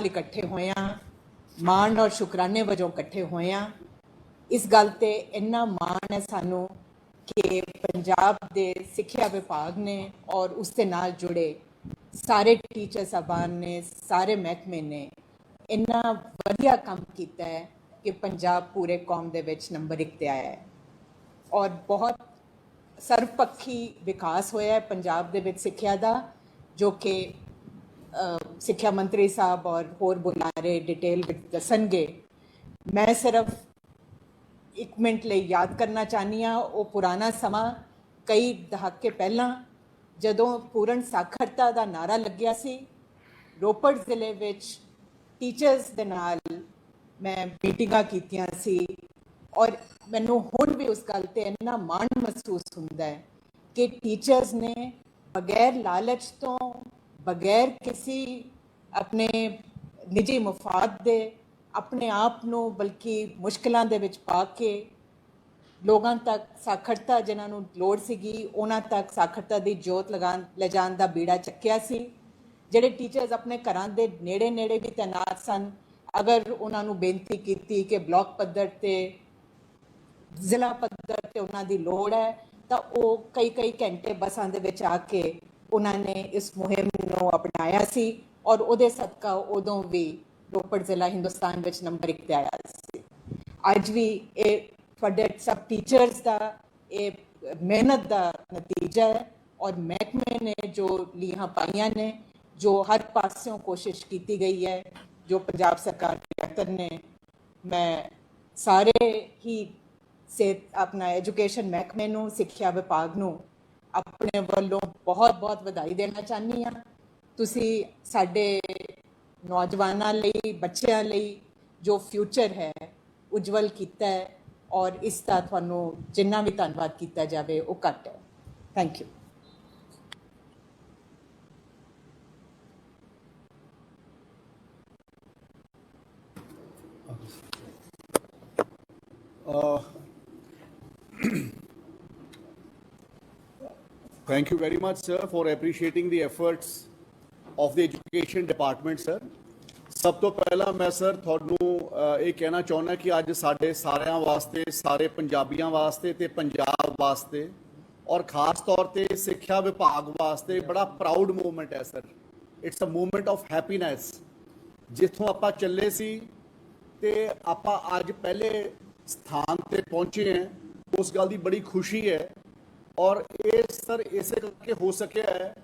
नाल इकट्ठे होए हां, माण और शुकराने वजों इकट्ठे होए हां। इस गल ते इन्ना माण है सानू कि पंजाब दे सिक्ख्या विभाग ने और उसके नाल जुड़े सारे टीचर साहबान ने, सारे महकमे ने इन्ना वधिया काम किया है कि पंजाब पूरे कौम दे विच नंबर 1 ते आया है और बहुत सर्वपक्षी विकास होया है पंजाब दे विच सिक्ख्या दा, जो कि सिक्ख्या मंत्री साहब और होर बुलारे डिटेल विच दसणगे। मैं सिर्फ एक मिनट लिए याद करना चाहनी हाँ वो पुराना समा कई दहाके पहला जदों पूर्ण साखरता का नारा लग्या सी, रोपड़ जिले विच टीचर्स दे नाल मैं मीटिंगां कीतियां सी और मैनू हुण भी उस गल ते इन्ना माण महसूस हुंदा है कि टीचर्स ने बगैर लालच तो, बगैर किसी अपने निजी मुफाद दे अपने आप नू बल्कि मुश्किलों दे विच पा के लोगों तक साखरता जिन्होंने लोड़ सीगी उन्हां तक साखरता की जोत ले जाण दा बीड़ा चक्या सी। जिहड़े टीचर्स अपने घरां दे नेड़े नेड़े भी तैनात सन, अगर उन्होंने बेनती की कि ब्लॉक पद्धर ते जिला पद्धर ते उन्हां दी लोड़ है तो वो कई कई घंटे बसां दे विच आके उन्होंने इस मुहिम नूं अपनाया सी और उहदे सदका उदों भी रोपड़ जिला हिंदुस्तान विच नंबर 1 ते आया सी। अज भी ये तुहाडे सब टीचर्स का ये मेहनत का नतीजा है और महकमे ने जो लीहां पाइयां ने, जो हर पासों कोशिश की गई है, जो पंजाब सरकार के अफसर ने, मैं सारे ही से अपना एजुकेशन महकमे नूं, सिक्ख्या विभाग नूं अपने वालों बहुत बहुत बधाई देना चाहनी हाँ। तुसी साडे नौजवानों लई, बच्चों लई जो फ्यूचर है उज्जवल किया है और इसका तुहानू जिन्ना भी धन्नवाद किया जाए वो घट है। Thank you. Thank you very much, sir, for appreciating the efforts of the education department, sir. सब तो पहला मैं सर थोनू ये कहना चाहना कि अज साढ़े सारिਆਂ वास्ते, सारे पंजाबियों वास्ते ते पंजाब वास्ते और खास तौर पे सिक्ख्या विभाग वास्ते बड़ा प्राउड मूवमेंट है sir. It's a movement of happiness. जिथों आपां चले सी ते आपां अज पहले स्थान ते पहुंचे हैं, उस गल की बड़ी खुशी है और ये सर इसे करके हो सकिया है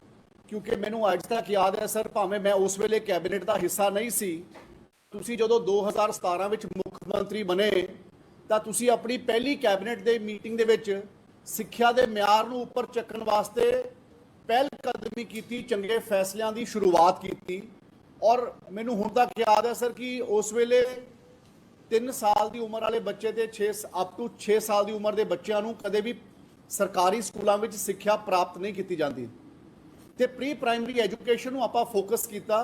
क्योंकि मैनू अज तक याद है सर, भावें मैं उस वेले कैबिनेट का हिस्सा नहीं सी, तुसी जदों 2017 विच मुख मंत्री बने तां तुसी अपनी पहली कैबिनेट दे मीटिंग दे विच सिक्ख्या दे म्यार नूं उपर चक्कण वास्ते पहल कदमी की, चंगे फैसलों की शुरुआत की और मैनू हुण तक याद है सर कि उस वेले 3 साल की उम्र वाले बच्चे ते 6 अप टू 6 साल की उम्र के बच्चों को कदे भी सरकारी स्कूलों में सिक्ख्या प्राप्त नहीं की जाती ते प्री प्राइमरी एजुकेशन नूं आपां फोकस किया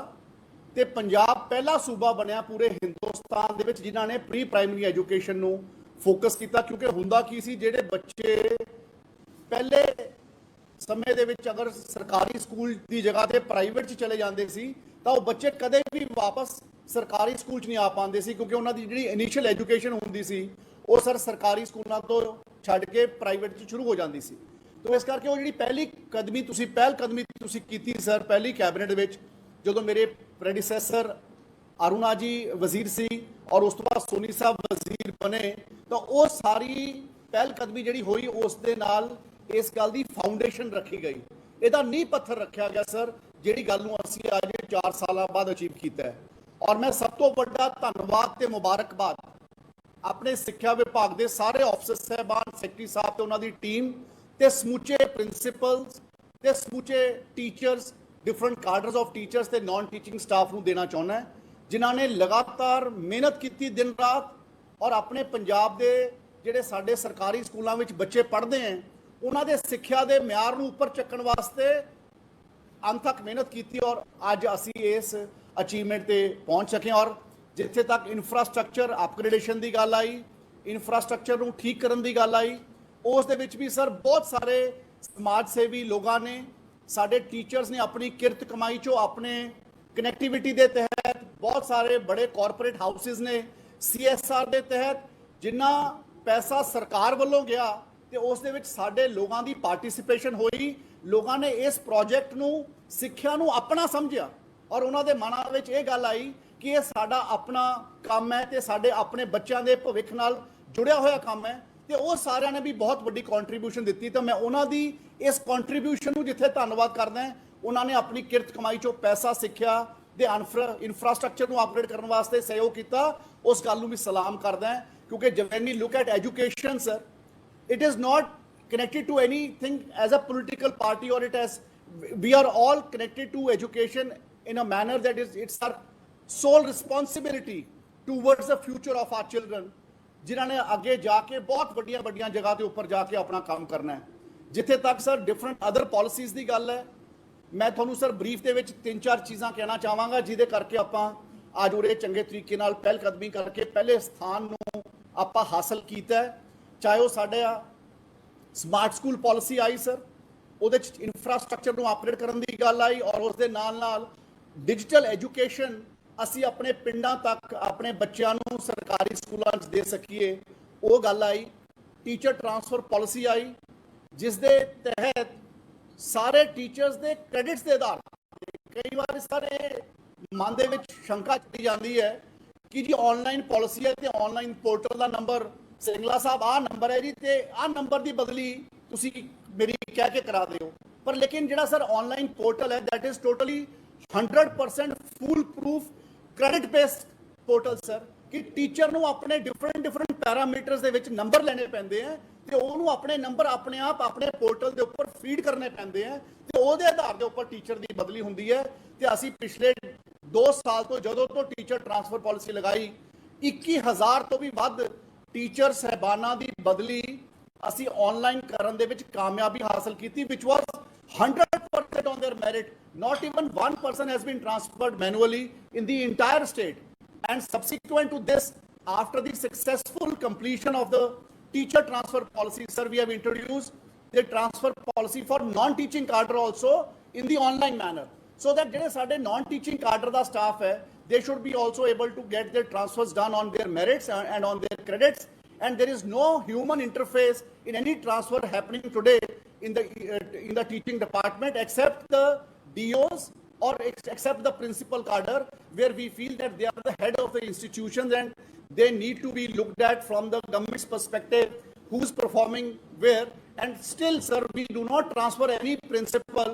ते पंजाब पहला सूबा बनया पूरे हिंदुस्तान दे विच जिन्हां ने प्री प्राइमरी एजुकेशन नूं फोकस किया। क्योंकि हुंदा की सी, जिहड़े बच्चे पहले समय दे विच अगर सरकारी स्कूल की जगह ते प्राइवेट च चले जाते सी तां वो बच्चे कदे भी वापस सरकारी स्कूल च नहीं आ पाते सी, क्योंकि उन्हां दी जिहड़ी इनिशियल एजुकेशन हुंदी सी वो सर सरकारी स्कूलों तो छड्ड के प्राइवेट च शुरू हो जाती सी। तो इस करके वो जी पहली कदमी तुसी पहल कदमी तुसी कीती सर पहली कैबिनेट विच जो मेरे प्रेडिसैसर अरुणा जी वजीर सी और उस तो बाद सोनी साहब वजीर बने, तो वो सारी पहल कदमी जी हुई उस दे नाल इस गल की फाउंडेशन रखी गई, इसका नींह पत्थर रखा गया सर, जिहड़ी गल नूं असीं अज 4 साल बाद अचीव किया है। और मैं सब तो वड्डा धन्नवाद ते मुबारकबाद अपने सिक्ख्या विभाग के सारे ऑफिसर साहबान, सैकटरी साहब ते उन्हां दी टीम ते समूचे प्रिंसीपल्स ते समूचे teachers, different cadres of teachers ते नॉन टीचिंग स्टाफ नूं देना चाहुंदा है, जिन्हां ने लगातार मेहनत की दिन रात और अपने पंजाब के जिहड़े साडे सरकारी स्कूलों में बच्चे पढ़ते हैं उन्हां दे सिक्ख्या दे म्यार नूं उपर चक्कण वास्ते अंत तक मेहनत की और अज असीं इस अचीवमेंट ते पहुंच सके। और जिथे तक इंफ्रास्ट्रक्चर अपग्रेडेशन की गल आई, इंफ्रास्ट्रक्चर नूं ठीक करन दी गल आई, उस दे विच भी सर बहुत सारे समाज सेवी लोगों ने, साडे टीचर्स ने अपनी किरत कमाई चो अपने कनैक्टिविटी के तहत बहुत सारे बड़े कॉरपोरेट हाउसेस ने CSR ਦੇ ਤਹਿਤ ਜਿੰਨਾ ਪੈਸਾ ਸਰਕਾਰ ਵੱਲੋਂ ਗਿਆ ਤੇ ਉਸ ਦੇ ਵਿੱਚ ਸਾਡੇ ਲੋਕਾਂ ਦੀ ਪਾਰਟਿਸਿਪੇਸ਼ਨ ਹੋਈ। ਲੋਕਾਂ ਨੇ ਇਸ ਪ੍ਰੋਜੈਕਟ ਨੂੰ ਸਿੱਖਿਆ ਨੂੰ ਆਪਣਾ ਸਮਝਿਆ ਔਰ ਉਹਨਾਂ ਦੇ ਮਨਾਂ ਵਿੱਚ ਇਹ ਗੱਲ ਆਈ ਕਿ ਇਹ ਸਾਡਾ ਆਪਣਾ ਕੰਮ ਹੈ ਤੇ ਸਾਡੇ ਆਪਣੇ ਬੱਚਿਆਂ ਦੇ ਭਵਿੱਖ ਨਾਲ ਜੁੜਿਆ ਹੋਇਆ ਕੰਮ ਹੈ ਤੇ ਉਹ ਸਾਰਿਆਂ ਨੇ ਵੀ ਬਹੁਤ ਵੱਡੀ ਕੰਟਰੀਬਿਊਸ਼ਨ ਦਿੱਤੀ। ਤਾਂ ਮੈਂ ਉਹਨਾਂ ਦੀ ਇਸ ਕੰਟਰੀਬਿਊਸ਼ਨ ਨੂੰ ਜਿੱਥੇ ਧੰਨਵਾਦ ਕਰਦਾ ਹਾਂ, ਉਹਨਾਂ ਨੇ ਆਪਣੀ ਕਿਰਤ ਕਮਾਈ ਚੋਂ ਪੈਸਾ ਸਿੱਖਿਆ ਦੇ ਇਨਫਰਾਸਟ੍ਰਕਚਰ ਨੂੰ ਅਪਗ੍ਰੇਡ ਕਰਨ ਵਾਸਤੇ ਸਹਿਯੋਗ ਕੀਤਾ, ਉਸ ਗੱਲ ਨੂੰ ਵੀ ਸਲਾਮ ਕਰਦਾ ਹਾਂ। ਕਿਉਂਕਿ when we look at education, sir, it is not connected to anything as a political party, or we are all connected to education in a manner that it's our sole responsibility towards the future of our children, ਜਿਨ੍ਹਾਂ ਨੇ ਅੱਗੇ ਜਾ ਕੇ ਬਹੁਤ ਵੱਡੀਆਂ ਵੱਡੀਆਂ ਜਗ੍ਹਾ ਦੇ ਉੱਪਰ ਜਾ ਕੇ ਆਪਣਾ ਕੰਮ ਕਰਨਾ ਹੈ। ਜਿੱਥੇ ਤੱਕ ਸਰ ਡਿਫਰੈਂਟ ਅਦਰ ਪਾਲਿਸੀਜ਼ ਦੀ ਗੱਲ ਹੈ, ਮੈਂ ਤੁਹਾਨੂੰ ਸਰ ਬਰੀਫ ਦੇ ਵਿੱਚ 3-4 ਚੀਜ਼ਾਂ ਕਹਿਣਾ ਚਾਹਾਂਗਾ ਜਿਹਦੇ ਕਰਕੇ ਆਪਾਂ ਅੱਜ ਉਰੇ ਚੰਗੇ ਤਰੀਕੇ ਨਾਲ ਪਹਿਲ ਕਦਮੀ ਕਰਕੇ ਪਹਿਲੇ ਸਥਾਨ ਨੂੰ ਆਪਾਂ ਹਾਸਲ ਕੀਤਾ ਹੈ। ਚਾਹੇ ਉਹ ਸਾਡੇ ਸਮਾਰਟ ਸਕੂਲ ਪਾਲਿਸੀ ਆਈ ਸਰ, ਉਹਦੇ 'ਚ ਇਨਫਰਾਸਟ੍ਰਕਚਰ ਨੂੰ ਅਪਗ੍ਰੇਡ ਕਰਨ ਦੀ ਗੱਲ ਆਈ ਔਰ ਉਸ ਦੇ ਨਾਲ ਨਾਲ ਡਿਜੀਟਲ ਐਜੂਕੇਸ਼ਨ ਅਸੀਂ ਆਪਣੇ ਪਿੰਡਾਂ ਤੱਕ ਆਪਣੇ ਬੱਚਿਆਂ ਨੂੰ ਸਰਕਾਰੀ ਸਕੂਲਾਂ 'ਚ ਦੇ ਸਕੀਏ, ਉਹ ਗੱਲ ਆਈ। ਟੀਚਰ ਟਰਾਂਸਫਰ ਪਾਲਿਸੀ ਆਈ ਜਿਸ ਦੇ ਤਹਿਤ ਸਾਰੇ ਟੀਚਰਸ ਦੇ ਕ੍ਰੈਡਿਟਸ ਦੇ ਆਧਾਰ ਤੇ ਕਈ ਵਾਰ ਸਰ ਇਹ ਮਨ ਦੇ ਵਿੱਚ ਸ਼ੰਕਾ ਚਲੀ ਜਾਂਦੀ ਹੈ ਕਿ ਜੀ ਆਨਲਾਈਨ ਪਾਲਿਸੀ ਹੈ ਤੇ ਆਨਲਾਈਨ ਪੋਰਟਲ ਦਾ ਨੰਬਰ ਸਿੰਗਲਾ ਸਾਹਿਬ ਆਹ ਨੰਬਰ ਹੈ ਜੀ ਤੇ ਆਹ ਨੰਬਰ ਦੀ ਬਦਲੀ ਤੁਸੀਂ ਮੇਰੀ ਕਹਿ ਕੇ ਕਰਾ ਦਿਓ। ਪਰ ਲੇਕਿਨ ਜਿਹੜਾ ਸਰ ਆਨਲਾਈਨ ਪੋਰਟਲ ਹੈ that is totally 100% full proof credit based portal sir, ਕਿ ਟੀਚਰ ਨੂੰ ਆਪਣੇ ਡਿਫਰੈਂਟ ਪੈਰਾਮੀਟਰਸ ਦੇ ਵਿੱਚ ਨੰਬਰ ਲੈਣੇ ਪੈਂਦੇ ਆ ਤੇ ਉਹਨੂੰ ਆਪਣੇ ਨੰਬਰ ਆਪਣੇ ਆਪ ਆਪਣੇ ਪੋਰਟਲ ਦੇ ਉੱਪਰ ਫੀਡ ਕਰਨੇ ਪੈਂਦੇ ਆ ਤੇ ਉਹਦੇ ਆਧਾਰ ਦੇ ਉੱਪਰ ਟੀਚਰ ਦੀ ਬਦਲੀ ਹੁੰਦੀ ਹੈ। ਤੇ ਅਸੀਂ ਪਿਛਲੇ 2 ਸਾਲ ਤੋਂ ਜਦੋਂ ਤੋਂ ਟੀਚਰ ਟਰਾਂਸਫਰ ਪਾਲਿਸੀ ਲਗਾਈ 21,000 ਤੋਂ ਵੀ ਵੱਧ ਟੀਚਰ ਸਹਿਬਾਨਾਂ ਦੀ ਬਦਲੀ ਅਸੀਂ ਆਨਲਾਈਨ ਕਰਨ ਦੇ ਵਿੱਚ ਕਾਮਯਾਬੀ ਹਾਸਲ ਕੀਤੀ, which was 100% on their merit. Not even one person has been transferred manually in the entire state. And subsequent to this, after the successful completion of the teacher transfer policy, sir, we have introduced the transfer policy for non-teaching cadre also in the online manner, so that ਜਿਹੜੇ ਸਾਡੇ non-teaching cadre ਦਾ staff ਹੈ, they should be also able to get their transfers done on their merits and on their credits. And there is no human interface in any transfer happening today in the teaching department except the DOs or except the principal cadre, where we feel that they are the head of the institutions and they need to be looked at from the government's perspective, who's performing where. And still, sir, we do not transfer any principal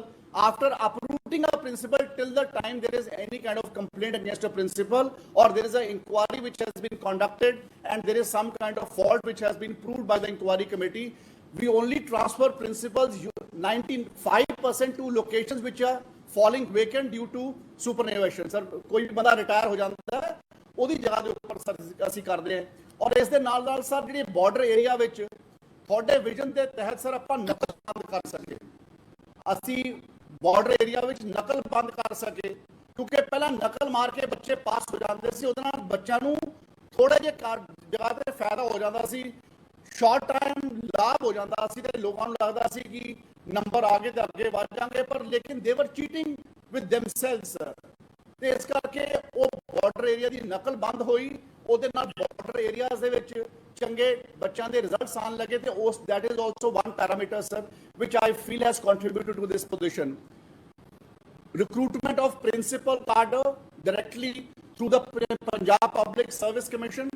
after uprooting a principal till the time there is any kind of complaint against a principal or there is an inquiry which has been conducted and there is some kind of fault which has been proved by the inquiry committee. We only transfer principals 95% to locations which are falling vacant due to superannuation. Sir, कोई बंदा retire हो जाता है ਉਹਦੀ ਜਗ੍ਹਾ ਦੇ ਉੱਪਰ sir ਅਸੀਂ ਕਰਦੇ ਹਾਂ। ਔਰ ਇਸ ਦੇ ਨਾਲ ਨਾਲ ਸਰ ਜਿਹੜੇ ਬਾਰਡਰ ਏਰੀਆ ਵਿੱਚ ਤੁਹਾਡੇ ਵਿਜ਼ਨ ਦੇ ਤਹਿਤ ਸਰ ਆਪਾਂ ਨਕਲ ਬੰਦ ਕਰ ਸਕੇ, ਅਸੀਂ ਬਾਰਡਰ ਏਰੀਆ ਵਿੱਚ ਨਕਲ ਬੰਦ ਕਰ ਸਕੇ, ਕਿਉਂਕਿ ਪਹਿਲਾਂ ਨਕਲ ਮਾਰ ਕੇ ਬੱਚੇ ਪਾਸ ਹੋ ਜਾਂਦੇ ਸੀ, ਉਹਦੇ ਨਾਲ ਬੱਚਿਆਂ ਨੂੰ ਥੋੜਾ ਜਿਹਾ ਜਗ੍ਹਾ ਤੇ ਫਾਇਦਾ ਹੋ ਜਾਂਦਾ ਸੀ, ਸ਼ਾਰਟ ਟਾਈਮ ਲਾਭ ਹੋ ਜਾਂਦਾ ਸੀ ਤੇ ਲੋਕਾਂ ਨੂੰ ਲੱਗਦਾ ਸੀ ਕਿ ਨੰਬਰ ਆ ਗਏ ਤੇ ਅੱਗੇ ਵੱਧ ਜਾਣਗੇ, ਪਰ ਲੇਕਿਨ ਦੇ ਵਰ ਚੀਟਿੰਗ ਵਿਦ ਦੈਮਸੈਲਵਸ ਤੇ ਇਸ ਕਰਕੇ ਉਹ ਬਾਰਡਰ ਏਰੀਆ ਦੀ ਨਕਲ ਬੰਦ ਹੋਈ, ਉਹਦੇ ਨਾਲ ਬਾਰਡਰ ਏਰੀਆਜ਼ ਦੇ ਵਿੱਚ ਚੰਗੇ ਬੱਚਿਆਂ ਦੇ ਰਿਜ਼ਲਟਸ ਆਉਣ ਲੱਗੇ ਤੇ ਉਸ that is also one parameter, sir, which I feel has contributed to this position. Recruitment of principal cadre directly through the Punjab Public Service Commission,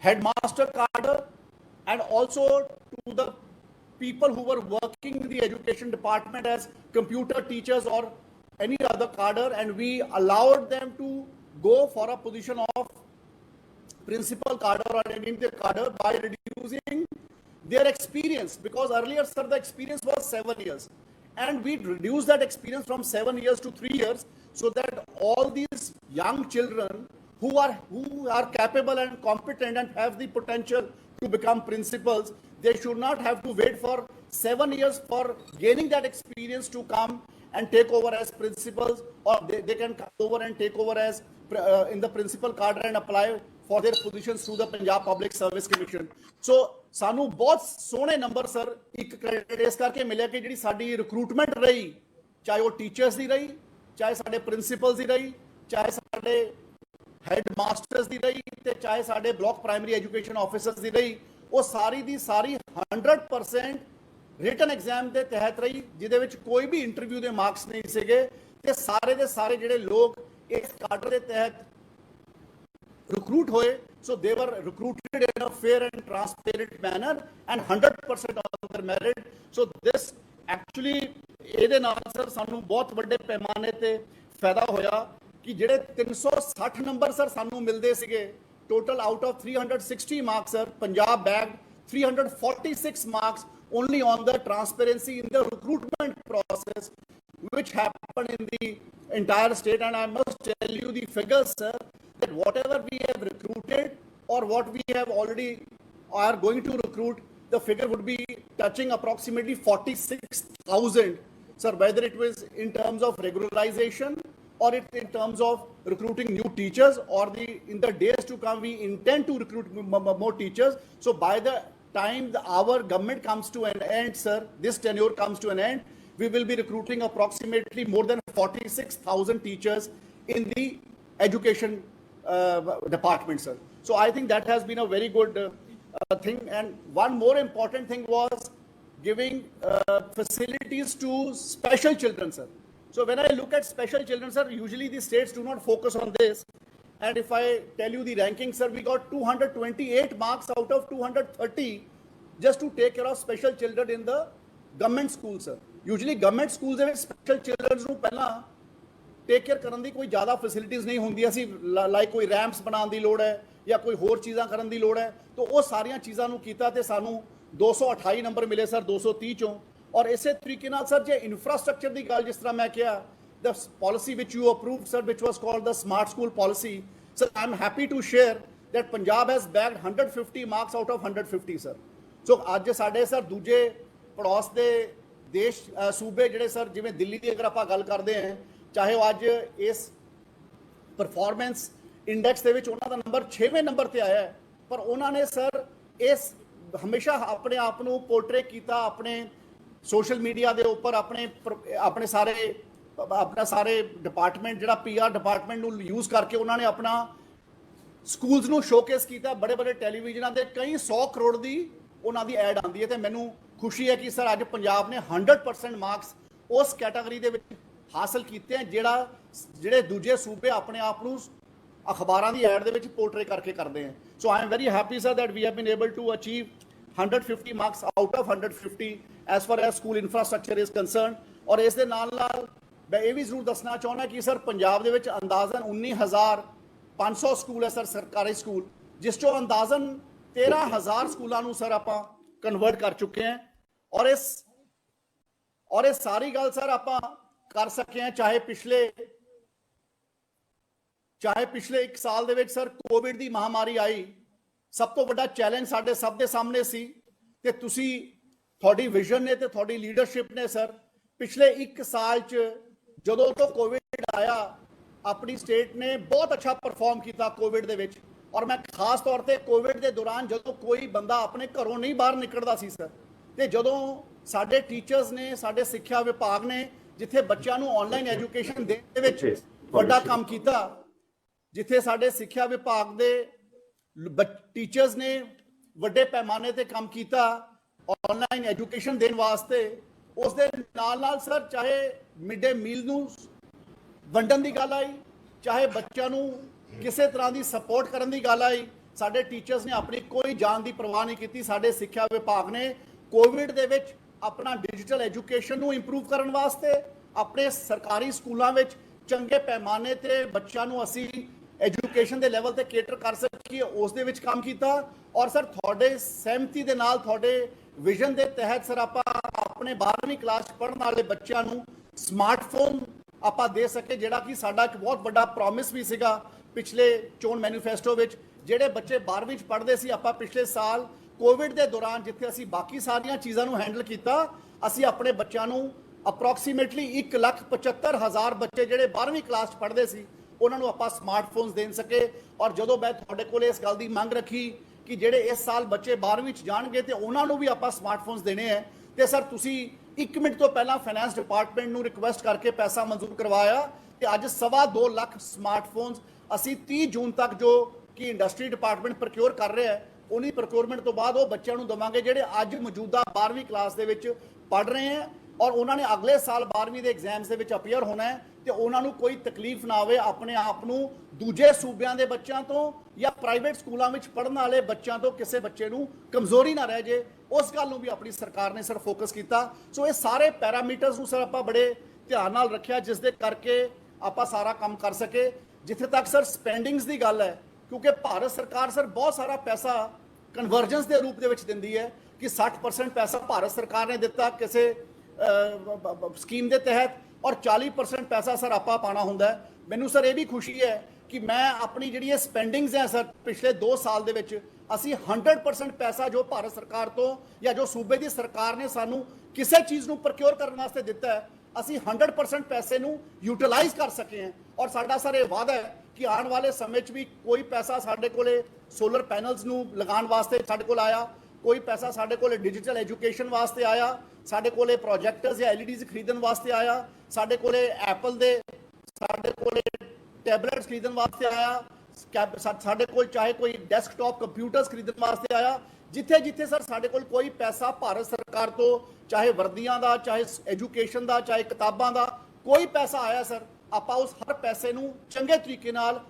headmaster cadre, and also to the people who were working in the education department as computer teachers or any other cadre, and we allowed them to go for a position of principal cadre or any cadre by reducing their experience, because earlier, sir, the experience was 7 years and we reduced that experience from 7 years to 3 years, so that all these young children who are capable and competent and have the potential to become principals, they should not have to wait for 7 years for gaining that experience to come and take over as principals, or they can come over and take over as in the principal cadre and apply for their positions through the Punjab Public Service Commission. So ਸਾਨੂੰ ਬਹੁਤ ਸੋਹਣੇ number sir ਇੱਕ credit ਇਸ ਕਰਕੇ ਮਿਲਿਆ ਕਿ ਜਿਹੜੀ ਸਾਡੀ ਰਿਕਰੂਟਮੈਂਟ ਰਹੀ, ਚਾਹੇ ਉਹ ਟੀਚਰਸ ਦੀ ਰਹੀ, ਚਾਹੇ ਸਾਡੇ ਪ੍ਰਿੰਸੀਪਲਸ ਦੀ ਰਹੀ, ਚਾਹੇ ਸਾਡੇ ਹੈਡ ਮਾਸਟਰਸ ਦੀ ਰਹੀ ਤੇ ਚਾਹੇ ਸਾਡੇ ਬਲਾਕ ਪ੍ਰਾਇਮਰੀ ਐਜੂਕੇਸ਼ਨ ਆਫਿਸਰਸ ਦੀ ਰਹੀ, ਉਹ ਸਾਰੀ ਦੀ ਸਾਰੀ 100% ਰਿਟਨ ਐਗਜ਼ਾਮ ਦੇ ਤਹਿਤ ਰਹੀ, ਜਿਹਦੇ ਵਿੱਚ ਕੋਈ ਵੀ ਇੰਟਰਵਿਊ ਦੇ ਮਾਰਕਸ ਨਹੀਂ ਸੀਗੇ ਤੇ ਸਾਰੇ ਦੇ ਸਾਰੇ ਜਿਹੜੇ ਲੋਕ ਇਸ ਕਾਡਰ ਦੇ ਤਹਿਤ recruit hoye, so they were recruited in a fair and transparent manner and 100% on their merit. So this actually ਇਹਦੇ ਨਾਲ ਸਰ ਸਾਨੂੰ ਬਹੁਤ ਵੱਡੇ ਪੈਮਾਨੇ ਤੇ ਫਾਇਦਾ ਹੋਇਆ ਕਿ ਜਿਹੜੇ 360 ਨੰਬਰ ਸਰ ਸਾਨੂੰ ਮਿਲਦੇ ਸੀਗੇ total out of 360 marks sir, Punjab bagged 346 marks only on the transparency in the recruitment process which happened in the entire state. And I must tell you the figures, sir, that whatever we have recruited or what we have already are going to recruit, the figure would be touching approximately 46,000, sir, whether it was in terms of regularization or in terms of recruiting new teachers, or in the days to come we intend to recruit more teachers. So by the time our government comes to an end, sir, this tenure comes to an end, we will be recruiting approximately more than 46,000 teachers in the education department, sir. So I think that has been a very good thing. And one more important thing was giving facilities to special children, sir. So when I look at special children, sir, usually the states do not focus on this. And if I tell you the ranking, sir, we got 228 marks out of 230 just to take care of special children in the government schools, sir. Usually government schools ਦੇ ਵਿੱਚ special children ਨੂੰ ਪਹਿਲਾਂ take care ਕਰਨ ਦੀ ਕੋਈ ਜ਼ਿਆਦਾ facilities ਨਹੀਂ ਹੁੰਦੀਆਂ ਸੀ, like ਕੋਈ ਰੈਂਪਸ ਬਣਾਉਣ ਦੀ ਲੋੜ ਹੈ ਜਾਂ ਕੋਈ ਹੋਰ ਚੀਜ਼ਾਂ ਕਰਨ ਦੀ ਲੋੜ ਹੈ, ਤਾਂ ਉਹ ਸਾਰੀਆਂ ਚੀਜ਼ਾਂ ਨੂੰ ਕੀਤਾ ਤੇ ਸਾਨੂੰ 228 ਨੰਬਰ ਮਿਲੇ ਸਰ 230 ਚੋਂ। ਔਰ ਇਸੇ ਤਰੀਕੇ ਨਾਲ ਸਰ ਜੇ ਇਨਫਰਾਸਟ੍ਰਕਚਰ ਦੀ ਗੱਲ ਜਿਸ ਤਰ੍ਹਾਂ ਮੈਂ ਕਿਹਾ, the policy which you approved, sir, which was called the smart school policy, sir, I'm happy to share that Punjab has bagged 150 marks out of 150, sir. So ਅੱਜ ਸਾਡੇ ਸਰ ਦੂਜੇ ਪੜੋਸ ਦੇ ਦੇਸ਼ ਸੂਬੇ ਜਿਹੜੇ ਸਰ ਜਿਵੇਂ ਦਿੱਲੀ ਦੀ ਅਗਰ ਆਪਾਂ ਗੱਲ ਕਰਦੇ ਹਾਂ, ਚਾਹੇ ਉਹ ਅੱਜ ਇਸ ਪਰਫਾਰਮੈਂਸ ਇੰਡੈਕਸ ਦੇ ਵਿੱਚ ਉਹਨਾਂ ਦਾ ਨੰਬਰ 6ਵੇਂ ਨੰਬਰ ਤੇ ਆਇਆ ਹੈ, ਪਰ ਉਹਨਾਂ ਨੇ ਸਰ ਇਸ ਹਮੇਸ਼ਾ ਆਪਣੇ ਆਪ ਨੂੰ ਪੋਰਟਰੇ ਕੀਤਾ ਆਪਣੇ ਸੋਸ਼ਲ ਮੀਡੀਆ ਦੇ ਉੱਪਰ, ਆਪਣੇ ਸਾਰੇ ਡਿਪਾਰਟਮੈਂਟ ਜਿਹੜਾ PR ਡਿਪਾਰਟਮੈਂਟ ਨੂੰ ਯੂਜ਼ ਕਰਕੇ ਉਹਨਾਂ ਨੇ ਆਪਣਾ ਸਕੂਲਸ ਨੂੰ ਸ਼ੋਕੇਸ ਕੀਤਾ। ਬੜੇ ਬੜੇ ਟੈਲੀਵਿਜ਼ਨਾਂ ਦੇ ਕਈ 100 ਕਰੋੜ ਦੀ ਉਹਨਾਂ ਦੀ ਐਡ ਆਉਂਦੀ ਹੈ ਤੇ ਮੈਨੂੰ ਖੁਸ਼ੀ ਹੈ ਕਿ ਸਰ ਅੱਜ ਪੰਜਾਬ ਨੇ 100% ਮਾਰਕਸ ਉਸ ਕੈਟਾਗਰੀ ਦੇ ਵਿੱਚ ਹਾਸਲ ਕੀਤੇ ਹਨ ਜਿਹੜੇ ਦੂਜੇ ਸੂਬੇ ਆਪਣੇ ਆਪ ਨੂੰ ਅਖਬਾਰਾਂ ਦੀ ਐਡ ਦੇ ਵਿੱਚ ਪੋਰਟਰੇ ਕਰਕੇ ਕਰਦੇ ਹਨ। So I am very happy sir that we have been able to achieve 150 marks out of 150 as far as school infrastructure is concern. ਔਰ ਇਸ ਦੇ ਨਾਲ ਨਾਲ ਮੈਂ ਇਹ ਵੀ ਜ਼ਰੂਰ ਦੱਸਣਾ ਚਾਹੁੰਦਾ ਕਿ ਸਰ ਪੰਜਾਬ ਦੇ ਵਿੱਚ ਅੰਦਾਜ਼ਨ 19,500 ਸਕੂਲ ਹੈ ਸਰ, ਸਰਕਾਰੀ ਸਕੂਲ, ਜਿਸ ਚੋਂ ਅੰਦਾਜ਼ਨ 13,000 ਸਕੂਲਾਂ ਨੂੰ ਸਰ ਆਪਾਂ ਕਨਵਰਟ ਕਰ ਚੁੱਕੇ ਹਾਂ। ਔਰ ਇਹ ਸਾਰੀ ਗੱਲ ਸਰ ਆਪਾਂ ਕਰ ਸਕੇ ਹਾਂ ਚਾਹੇ ਪਿਛਲੇ 1 ਸਾਲ ਦੇ ਵਿੱਚ ਸਰ ਕੋਵਿਡ ਦੀ ਮਹਾਮਾਰੀ ਆਈ, ਸਭ ਤੋਂ ਵੱਡਾ ਚੈਲੰਜ ਸਾਡੇ ਸਭ ਦੇ ਸਾਹਮਣੇ ਸੀ ਤੇ ਤੁਹਾਡੀ ਵਿਜ਼ਨ ਨੇ ਤੇ ਤੁਹਾਡੀ ਲੀਡਰਸ਼ਿਪ ਨੇ ਸਰ ਪਿਛਲੇ 1 ਸਾਲ 'ਚ ਜਦੋਂ ਤੋਂ ਕੋਵਿਡ ਆਇਆ ਆਪਣੀ ਸਟੇਟ ਨੇ ਬਹੁਤ ਅੱਛਾ ਪਰਫਾਰਮ ਕੀਤਾ ਕੋਵਿਡ ਦੇ ਵਿੱਚ। ਔਰ ਮੈਂ ਖਾਸ ਤੌਰ ਤੇ ਕੋਵਿਡ ਦੇ ਦੌਰਾਨ ਜਦੋਂ ਕੋਈ ਬੰਦਾ ਆਪਣੇ ਘਰੋਂ ਨਹੀਂ ਬਾਹਰ ਨਿਕਲਦਾ ਸੀ ਸਰ, ਤੇ ਜਦੋਂ ਸਾਡੇ ਟੀਚਰਸ ਨੇ, ਸਾਡੇ ਸਿੱਖਿਆ ਵਿਭਾਗ ਨੇ ਜਿੱਥੇ ਬੱਚਿਆਂ ਨੂੰ ਆਨਲਾਈਨ ਐਜੂਕੇਸ਼ਨ ਦੇਣ ਦੇ ਵਿੱਚ ਵੱਡਾ ਕੰਮ ਕੀਤਾ, ਜਿੱਥੇ ਸਾਡੇ ਸਿੱਖਿਆ ਵਿਭਾਗ ਦੇ ਟੀਚਰਸ ਨੇ ਵੱਡੇ ਪੈਮਾਨੇ ਤੇ ਕੰਮ ਕੀਤਾ ਆਨਲਾਈਨ ਐਜੂਕੇਸ਼ਨ ਦੇਣ ਵਾਸਤੇ, ਉਸ ਦੇ ਨਾਲ ਸਰ ਚਾਹੇ ਮਿਡ ਡੇ ਮੀਲ ਨੂੰ ਵੰਡਣ ਦੀ ਗੱਲ ਆਈ, ਚਾਹੇ ਬੱਚਿਆਂ ਨੂੰ ਕਿਸੇ ਤਰ੍ਹਾਂ ਦੀ ਸਪੋਰਟ ਕਰਨ ਦੀ ਗੱਲ ਆਈ, ਸਾਡੇ ਟੀਚਰਸ ਨੇ ਆਪਣੀ ਕੋਈ ਜਾਨ ਦੀ ਪਰਵਾਹ ਨਹੀਂ ਕੀਤੀ। ਸਾਡੇ ਸਿੱਖਿਆ ਵਿਭਾਗ ਨੇ ਕੋਵਿਡ ਦੇ ਵਿੱਚ ਆਪਣਾ ਡਿਜੀਟਲ ਐਜੂਕੇਸ਼ਨ ਨੂੰ ਇੰਪਰੂਵ ਕਰਨ ਵਾਸਤੇ ਆਪਣੇ ਸਰਕਾਰੀ ਸਕੂਲਾਂ ਵਿੱਚ ਚੰਗੇ ਪੈਮਾਨੇ ਤੇ ਬੱਚਿਆਂ ਨੂੰ ਅਸੀਂ ਐਜੂਕੇਸ਼ਨ ਦੇ ਲੈਵਲ ਤੇ ਕੇਟਰ ਕਰ ਸਕੀਏ, ਉਸ ਦੇ ਵਿੱਚ ਕੰਮ ਕੀਤਾ। ਔਰ ਸਰ ਤੁਹਾਡੇ ਸਹਿਮਤੀ ਦੇ ਨਾਲ, ਤੁਹਾਡੇ ਵਿਜ਼ਨ ਦੇ ਤਹਿਤ ਸਰ ਆਪਾਂ ਆਪਣੇ 12ਵੀਂ ਕਲਾਸ ਪੜ੍ਹਨ ਵਾਲੇ ਬੱਚਿਆਂ ਨੂੰ ਸਮਾਰਟਫੋਨ ਆਪਾਂ ਦੇ ਸਕੇ, ਜਿਹੜਾ ਕਿ ਸਾਡਾ ਇੱਕ ਬਹੁਤ ਵੱਡਾ ਪ੍ਰੋਮਿਸ ਵੀ ਸੀਗਾ ਪਿਛਲੇ ਚੋਣ ਮੈਨੀਫੈਸਟੋ ਵਿੱਚ। ਜਿਹੜੇ ਬੱਚੇ 12ਵੀਂ 'ਚ ਪੜ੍ਹਦੇ ਸੀ, ਆਪਾਂ ਪਿਛਲੇ ਸਾਲ ਕੋਵਿਡ ਦੇ ਦੌਰਾਨ ਜਿੱਥੇ ਅਸੀਂ ਬਾਕੀ ਸਾਰੀਆਂ ਚੀਜ਼ਾਂ ਨੂੰ ਹੈਂਡਲ ਕੀਤਾ, ਅਸੀਂ ਆਪਣੇ ਬੱਚਿਆਂ ਨੂੰ ਅਪਰੋਕਸੀਮੇਟਲੀ 1,75,000 ਬੱਚੇ ਜਿਹੜੇ 12ਵੀਂ ਕਲਾਸ 'ਚ ਪੜ੍ਹਦੇ ਸੀ ਉਹਨਾਂ ਨੂੰ ਆਪਾਂ ਸਮਾਰਟਫੋਨਸ ਦੇਣ ਸਕੇ। ਔਰ ਜਦੋਂ ਮੈਂ ਤੁਹਾਡੇ ਕੋਲ ਇਸ ਗੱਲ ਦੀ ਮੰਗ ਰੱਖੀ ਕਿ ਜਿਹੜੇ ਇਸ ਸਾਲ ਬੱਚੇ 12ਵੀਂ 'ਚ ਜਾਣਗੇ ਤੇ ਉਹਨਾਂ ਨੂੰ ਵੀ ਆਪਾਂ ਸਮਾਰਟਫੋਨਸ ਦੇਣੇ ਹੈ, ਤੇ ਸਰ ਤੁਸੀਂ 1 ਮਿੰਟ ਤੋਂ ਪਹਿਲਾਂ ਫਾਈਨੈਂਸ ਡਿਪਾਰਟਮੈਂਟ ਨੂੰ ਰਿਕੁਐਸਟ ਕਰਕੇ ਪੈਸਾ ਮਨਜ਼ੂਰ ਕਰਵਾਇਆ ਤੇ ਅੱਜ 2.25 ਲੱਖ ਸਮਾਰਟਫੋਨਸ ਅਸੀਂ 30 ਜੂਨ ਤੱਕ ਜੋ ਕਿ ਇੰਡਸਟਰੀ ਡਿਪਾਰਟਮੈਂਟ ਪ੍ਰੋਕਿਉਰ ਕਰ ਰਿਹਾ ਹੈ, ਉਹਨੀ ਪ੍ਰੋਕਿਉਰਮੈਂਟ ਤੋਂ ਬਾਅਦ ਉਹ ਬੱਚਿਆਂ ਨੂੰ ਦਵਾਂਗੇ ਜਿਹੜੇ ਅੱਜ ਮੌਜੂਦਾ 12ਵੀਂ ਕਲਾਸ ਦੇ ਵਿੱਚ ਪੜ੍ਹ ਰਹੇ ਹੈ ਔਰ ਉਹਨਾਂ ਨੇ ਅਗਲੇ ਸਾਲ 12ਵੀਂ ਦੇ ਐਗਜ਼ਾਮਸ ਦੇ ਵਿੱਚ ਅਪੀਅਰ ਹੋਣਾ ਹੈ ਤੇ ਉਹਨਾਂ ਨੂੰ ਕੋਈ ਤਕਲੀਫ ਨਾ ਹੋਵੇ ਆਪਣੇ ਆਪ ਨੂੰ ਦੂਜੇ ਸੂਬਿਆਂ ਦੇ ਬੱਚਿਆਂ ਤੋਂ ਜਾਂ ਪ੍ਰਾਈਵੇਟ ਸਕੂਲਾਂ ਵਿੱਚ ਪੜ੍ਹਨ ਵਾਲੇ ਬੱਚਿਆਂ ਤੋਂ ਕਿਸੇ ਬੱਚੇ ਨੂੰ ਕਮਜ਼ੋਰੀ ਨਾ ਰਹਿ ਜੇ, ਉਸ ਗੱਲ ਨੂੰ ਵੀ ਆਪਣੀ ਸਰਕਾਰ ਨੇ ਸਰ ਫੋਕਸ ਕੀਤਾ। ਸੋ ਇਹ ਸਾਰੇ ਪੈਰਾਮੀਟਰਸ ਨੂੰ ਸਰ ਆਪਾਂ ਬੜੇ ਧਿਆਨ ਨਾਲ ਰੱਖਿਆ ਜਿਸ ਦੇ ਕਰਕੇ ਆਪਾਂ ਸਾਰਾ ਕੰਮ ਕਰ ਸਕੇ। ਜਿੱਥੇ ਤੱਕ ਸਰ ਸਪੈਂਡਿੰਗਸ ਦੀ ਗੱਲ ਹੈ, ਕਿਉਂਕਿ ਭਾਰਤ ਸਰਕਾਰ ਸਰ ਬਹੁਤ ਸਾਰਾ ਪੈਸਾ ਕਨਵਰਜੈਂਸ ਦੇ ਰੂਪ ਦੇ ਵਿੱਚ ਦਿੰਦੀ ਹੈ ਕਿ 60% ਪੈਸਾ ਭਾਰਤ ਸਰਕਾਰ ਨੇ ਦਿੱਤਾ ਕਿਸੇ ਸਕੀਮ ਦੇ ਤਹਿਤ ਔਰ 40% ਪੈਸਾ ਸਰ ਆਪਾਂ ਪਾਣਾ ਹੁੰਦਾ ਹੈ। ਮੈਨੂੰ ਸਰ ਇਹ ਵੀ ਖੁਸ਼ੀ ਹੈ ਕਿ ਮੈਂ ਆਪਣੀ ਜਿਹੜੀ ਇਹ ਸਪੈਂਡਿੰਗਸ ਹੈ ਸਰ ਪਿਛਲੇ 2 ਸਾਲ ਦੇ ਵਿੱਚ ਅਸੀਂ 100% ਪੈਸਾ ਜੋ ਭਾਰਤ ਸਰਕਾਰ ਤੋਂ ਜਾਂ ਜੋ ਸੂਬੇ ਦੀ ਸਰਕਾਰ ਨੇ ਸਾਨੂੰ ਕਿਸੇ ਚੀਜ਼ ਨੂੰ ਪ੍ਰੋਕਿਉਰ ਕਰਨ ਵਾਸਤੇ ਦਿੱਤਾ ਹੈ, ਅਸੀਂ 100% ਪੈਸੇ ਨੂੰ ਯੂਟਿਲਾਈਜ਼ ਕਰ ਸਕੇ ਹਾਂ। ਔਰ ਸਾਡਾ ਸਰ ਇਹ ਵਾਅਦਾ ਹੈ ਕਿ ਆਉਣ ਵਾਲੇ ਸਮੇਂ 'ਚ ਵੀ ਕੋਈ ਪੈਸਾ ਸਾਡੇ ਕੋਲੇ ਸੋਲਰ ਪੈਨਲਸ ਨੂੰ ਲਗਾਉਣ ਵਾਸਤੇ ਸਾਡੇ ਕੋਲ ਆਇਆ, ਕੋਈ ਪੈਸਾ ਸਾਡੇ ਕੋਲੇ ਡਿਜੀਟਲ ਐਜੂਕੇਸ਼ਨ ਵਾਸਤੇ ਆਇਆ, ਸਾਡੇ ਕੋਲੇ ਪ੍ਰੋਜੈਕਟਰਸ ਜਾਂ ਐਲਈਡੀਜ਼ ਖਰੀਦਣ ਵਾਸਤੇ ਆਇਆ, ਸਾਡੇ ਕੋਲੇ ਐਪਲ ਦੇ ਸਾਡੇ ਕੋਲੇ ਟੈਬਲੇਟਸ ਖਰੀਦਣ ਵਾਸਤੇ ਆਇਆ, ਸਾਡੇ ਕੋਲ ਚਾਹੇ ਕੋਈ ਡੈਸਕਟਾਪ ਕੰਪਿਊਟਰਸ ਖਰੀਦਣ ਵਾਸਤੇ ਆਇਆ। ਜਿੱਥੇ ਜਿੱਥੇ ਸਰ ਸਾਡੇ ਕੋਲ ਕੋਈ ਪੈਸਾ ਭਾਰਤ ਸਰਕਾਰ ਤੋਂ ਚਾਹੇ ਵਰਦੀਆਂ ਦਾ, ਚਾਹੇ ਐਜੂਕੇਸ਼ਨ ਦਾ, ਚਾਹੇ ਕਿਤਾਬਾਂ ਦਾ ਕੋਈ ਪੈਸਾ ਆਇਆ ਸਰ, ਆਪਾਂ ਉਸ ਹਰ ਪੈਸੇ ਨੂੰ ਚੰਗੇ ਤਰੀਕੇ ਨਾਲ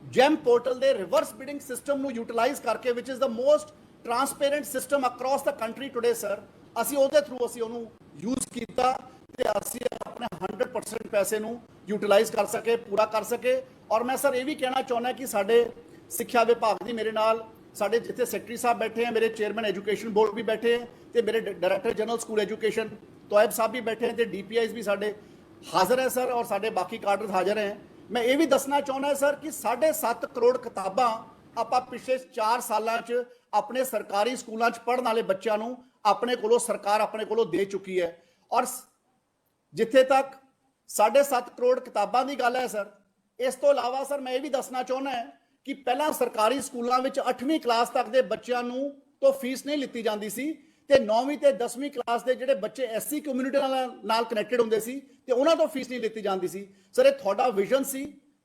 ਜੈਮ ਪੋਰਟਲ ਦੇ ਰਿਵਰਸ ਬਿਡਿੰਗ ਸਿਸਟਮ ਨੂੰ ਯੂਟਿਲਾਈਜ਼ ਕਰਕੇ which is the most transparent system across the country today sir, ਅਸੀਂ ਉਹਦੇ ਥਰੂ ਅਸੀਂ ਉਹਨੂੰ ਯੂਜ਼ ਕੀਤਾ ਤੇ ਅਸੀਂ ਆਪਣੇ 100% ਪੈਸੇ ਨੂੰ ਯੂਟਿਲਾਈਜ਼ ਕਰ ਸਕੇ, ਪੂਰਾ ਕਰ ਸਕੇ। ਔਰ ਮੈਂ ਸਰ ਇਹ ਵੀ ਕਹਿਣਾ ਚਾਹੁੰਦਾ ਕਿ ਸਾਡੇ ਸਿੱਖਿਆ ਵਿਭਾਗ ਦੀ ਮੇਰੇ ਨਾਲ ਸਾਡੇ ਜਿੱਥੇ ਸੈਕਟਰੀ ਸਾਹਿਬ ਬੈਠੇ हैं, ਮੇਰੇ ਚੇਅਰਮੈਨ ਐਜੂਕੇਸ਼ਨ ਬੋਰਡ ਵੀ ਬੈਠੇ हैं ਤੇ ਮੇਰੇ ਡਾਇਰੈਕਟਰ ਜਨਰਲ ਸਕੂਲ ਐਜੂਕੇਸ਼ਨ ਤੋਇਬ ਸਾਹਿਬ ਵੀ ਬੈਠੇ हैं ਤੇ ਡੀਪੀਆਈਜ਼ ਵੀ ਸਾਡੇ ਹਾਜ਼ਰ ਹੈ ਸਰ ਔਰ ਸਾਡੇ ਬਾਕੀ ਕਾਡਰ ਹਾਜ਼ਰ ਹੈ। ਮੈਂ ਇਹ ਵੀ ਦੱਸਣਾ ਚਾਹੁੰਦਾ ਸਰ ਕਿ 7.5 ਕਰੋੜ ਕਿਤਾਬਾਂ ਆਪਾਂ ਪਿਛਲੇ 4 ਸਾਲਾਂ 'ਚ ਆਪਣੇ ਸਰਕਾਰੀ ਸਕੂਲਾਂ 'ਚ ਪੜ੍ਹਨ ਵਾਲੇ ਬੱਚਿਆਂ ਨੂੰ ਆਪਣੇ ਕੋਲੋਂ ਸਰਕਾਰ ਆਪਣੇ ਕੋਲੋਂ ਦੇ ਚੁੱਕੀ ਹੈ। ਔਰ ਜਿੱਥੇ ਤੱਕ 7.5 ਕਰੋੜ ਕਿਤਾਬਾਂ ਦੀ ਗੱਲ ਹੈ ਸਰ, ਇਸ ਤੋਂ ਇਲਾਵਾ ਸਰ ਮੈਂ ਇਹ ਵੀ ਦੱਸਣਾ ਚਾਹੁੰਦਾ ਕਿ ਪਹਿਲਾਂ ਸਰਕਾਰੀ ਸਕੂਲਾਂ ਵਿੱਚ 8ਵੀਂ ਕਲਾਸ ਤੱਕ ਦੇ ਬੱਚਿਆਂ ਨੂੰ ਤੋਂ ਫੀਸ ਨਹੀਂ ਲਿੱਤੀ ਜਾਂਦੀ ਸੀ ਤੇ 9ਵੀਂ ਤੇ 10ਵੀਂ ਕਲਾਸ ਦੇ ਜਿਹੜੇ ਬੱਚੇ ਐਸਸੀ ਕਮਿਊਨਿਟੀ ਨਾਲ ਕਨੈਕਟਡ ਹੁੰਦੇ ਸੀ ਤੇ ਉਹਨਾਂ ਤੋਂ ਫੀਸ ਨਹੀਂ ਲਿੱਤੀ ਜਾਂਦੀ ਸੀ। ਸਰ ਇਹ ਤੁਹਾਡਾ ਵਿਜ਼ਨ ਸੀ,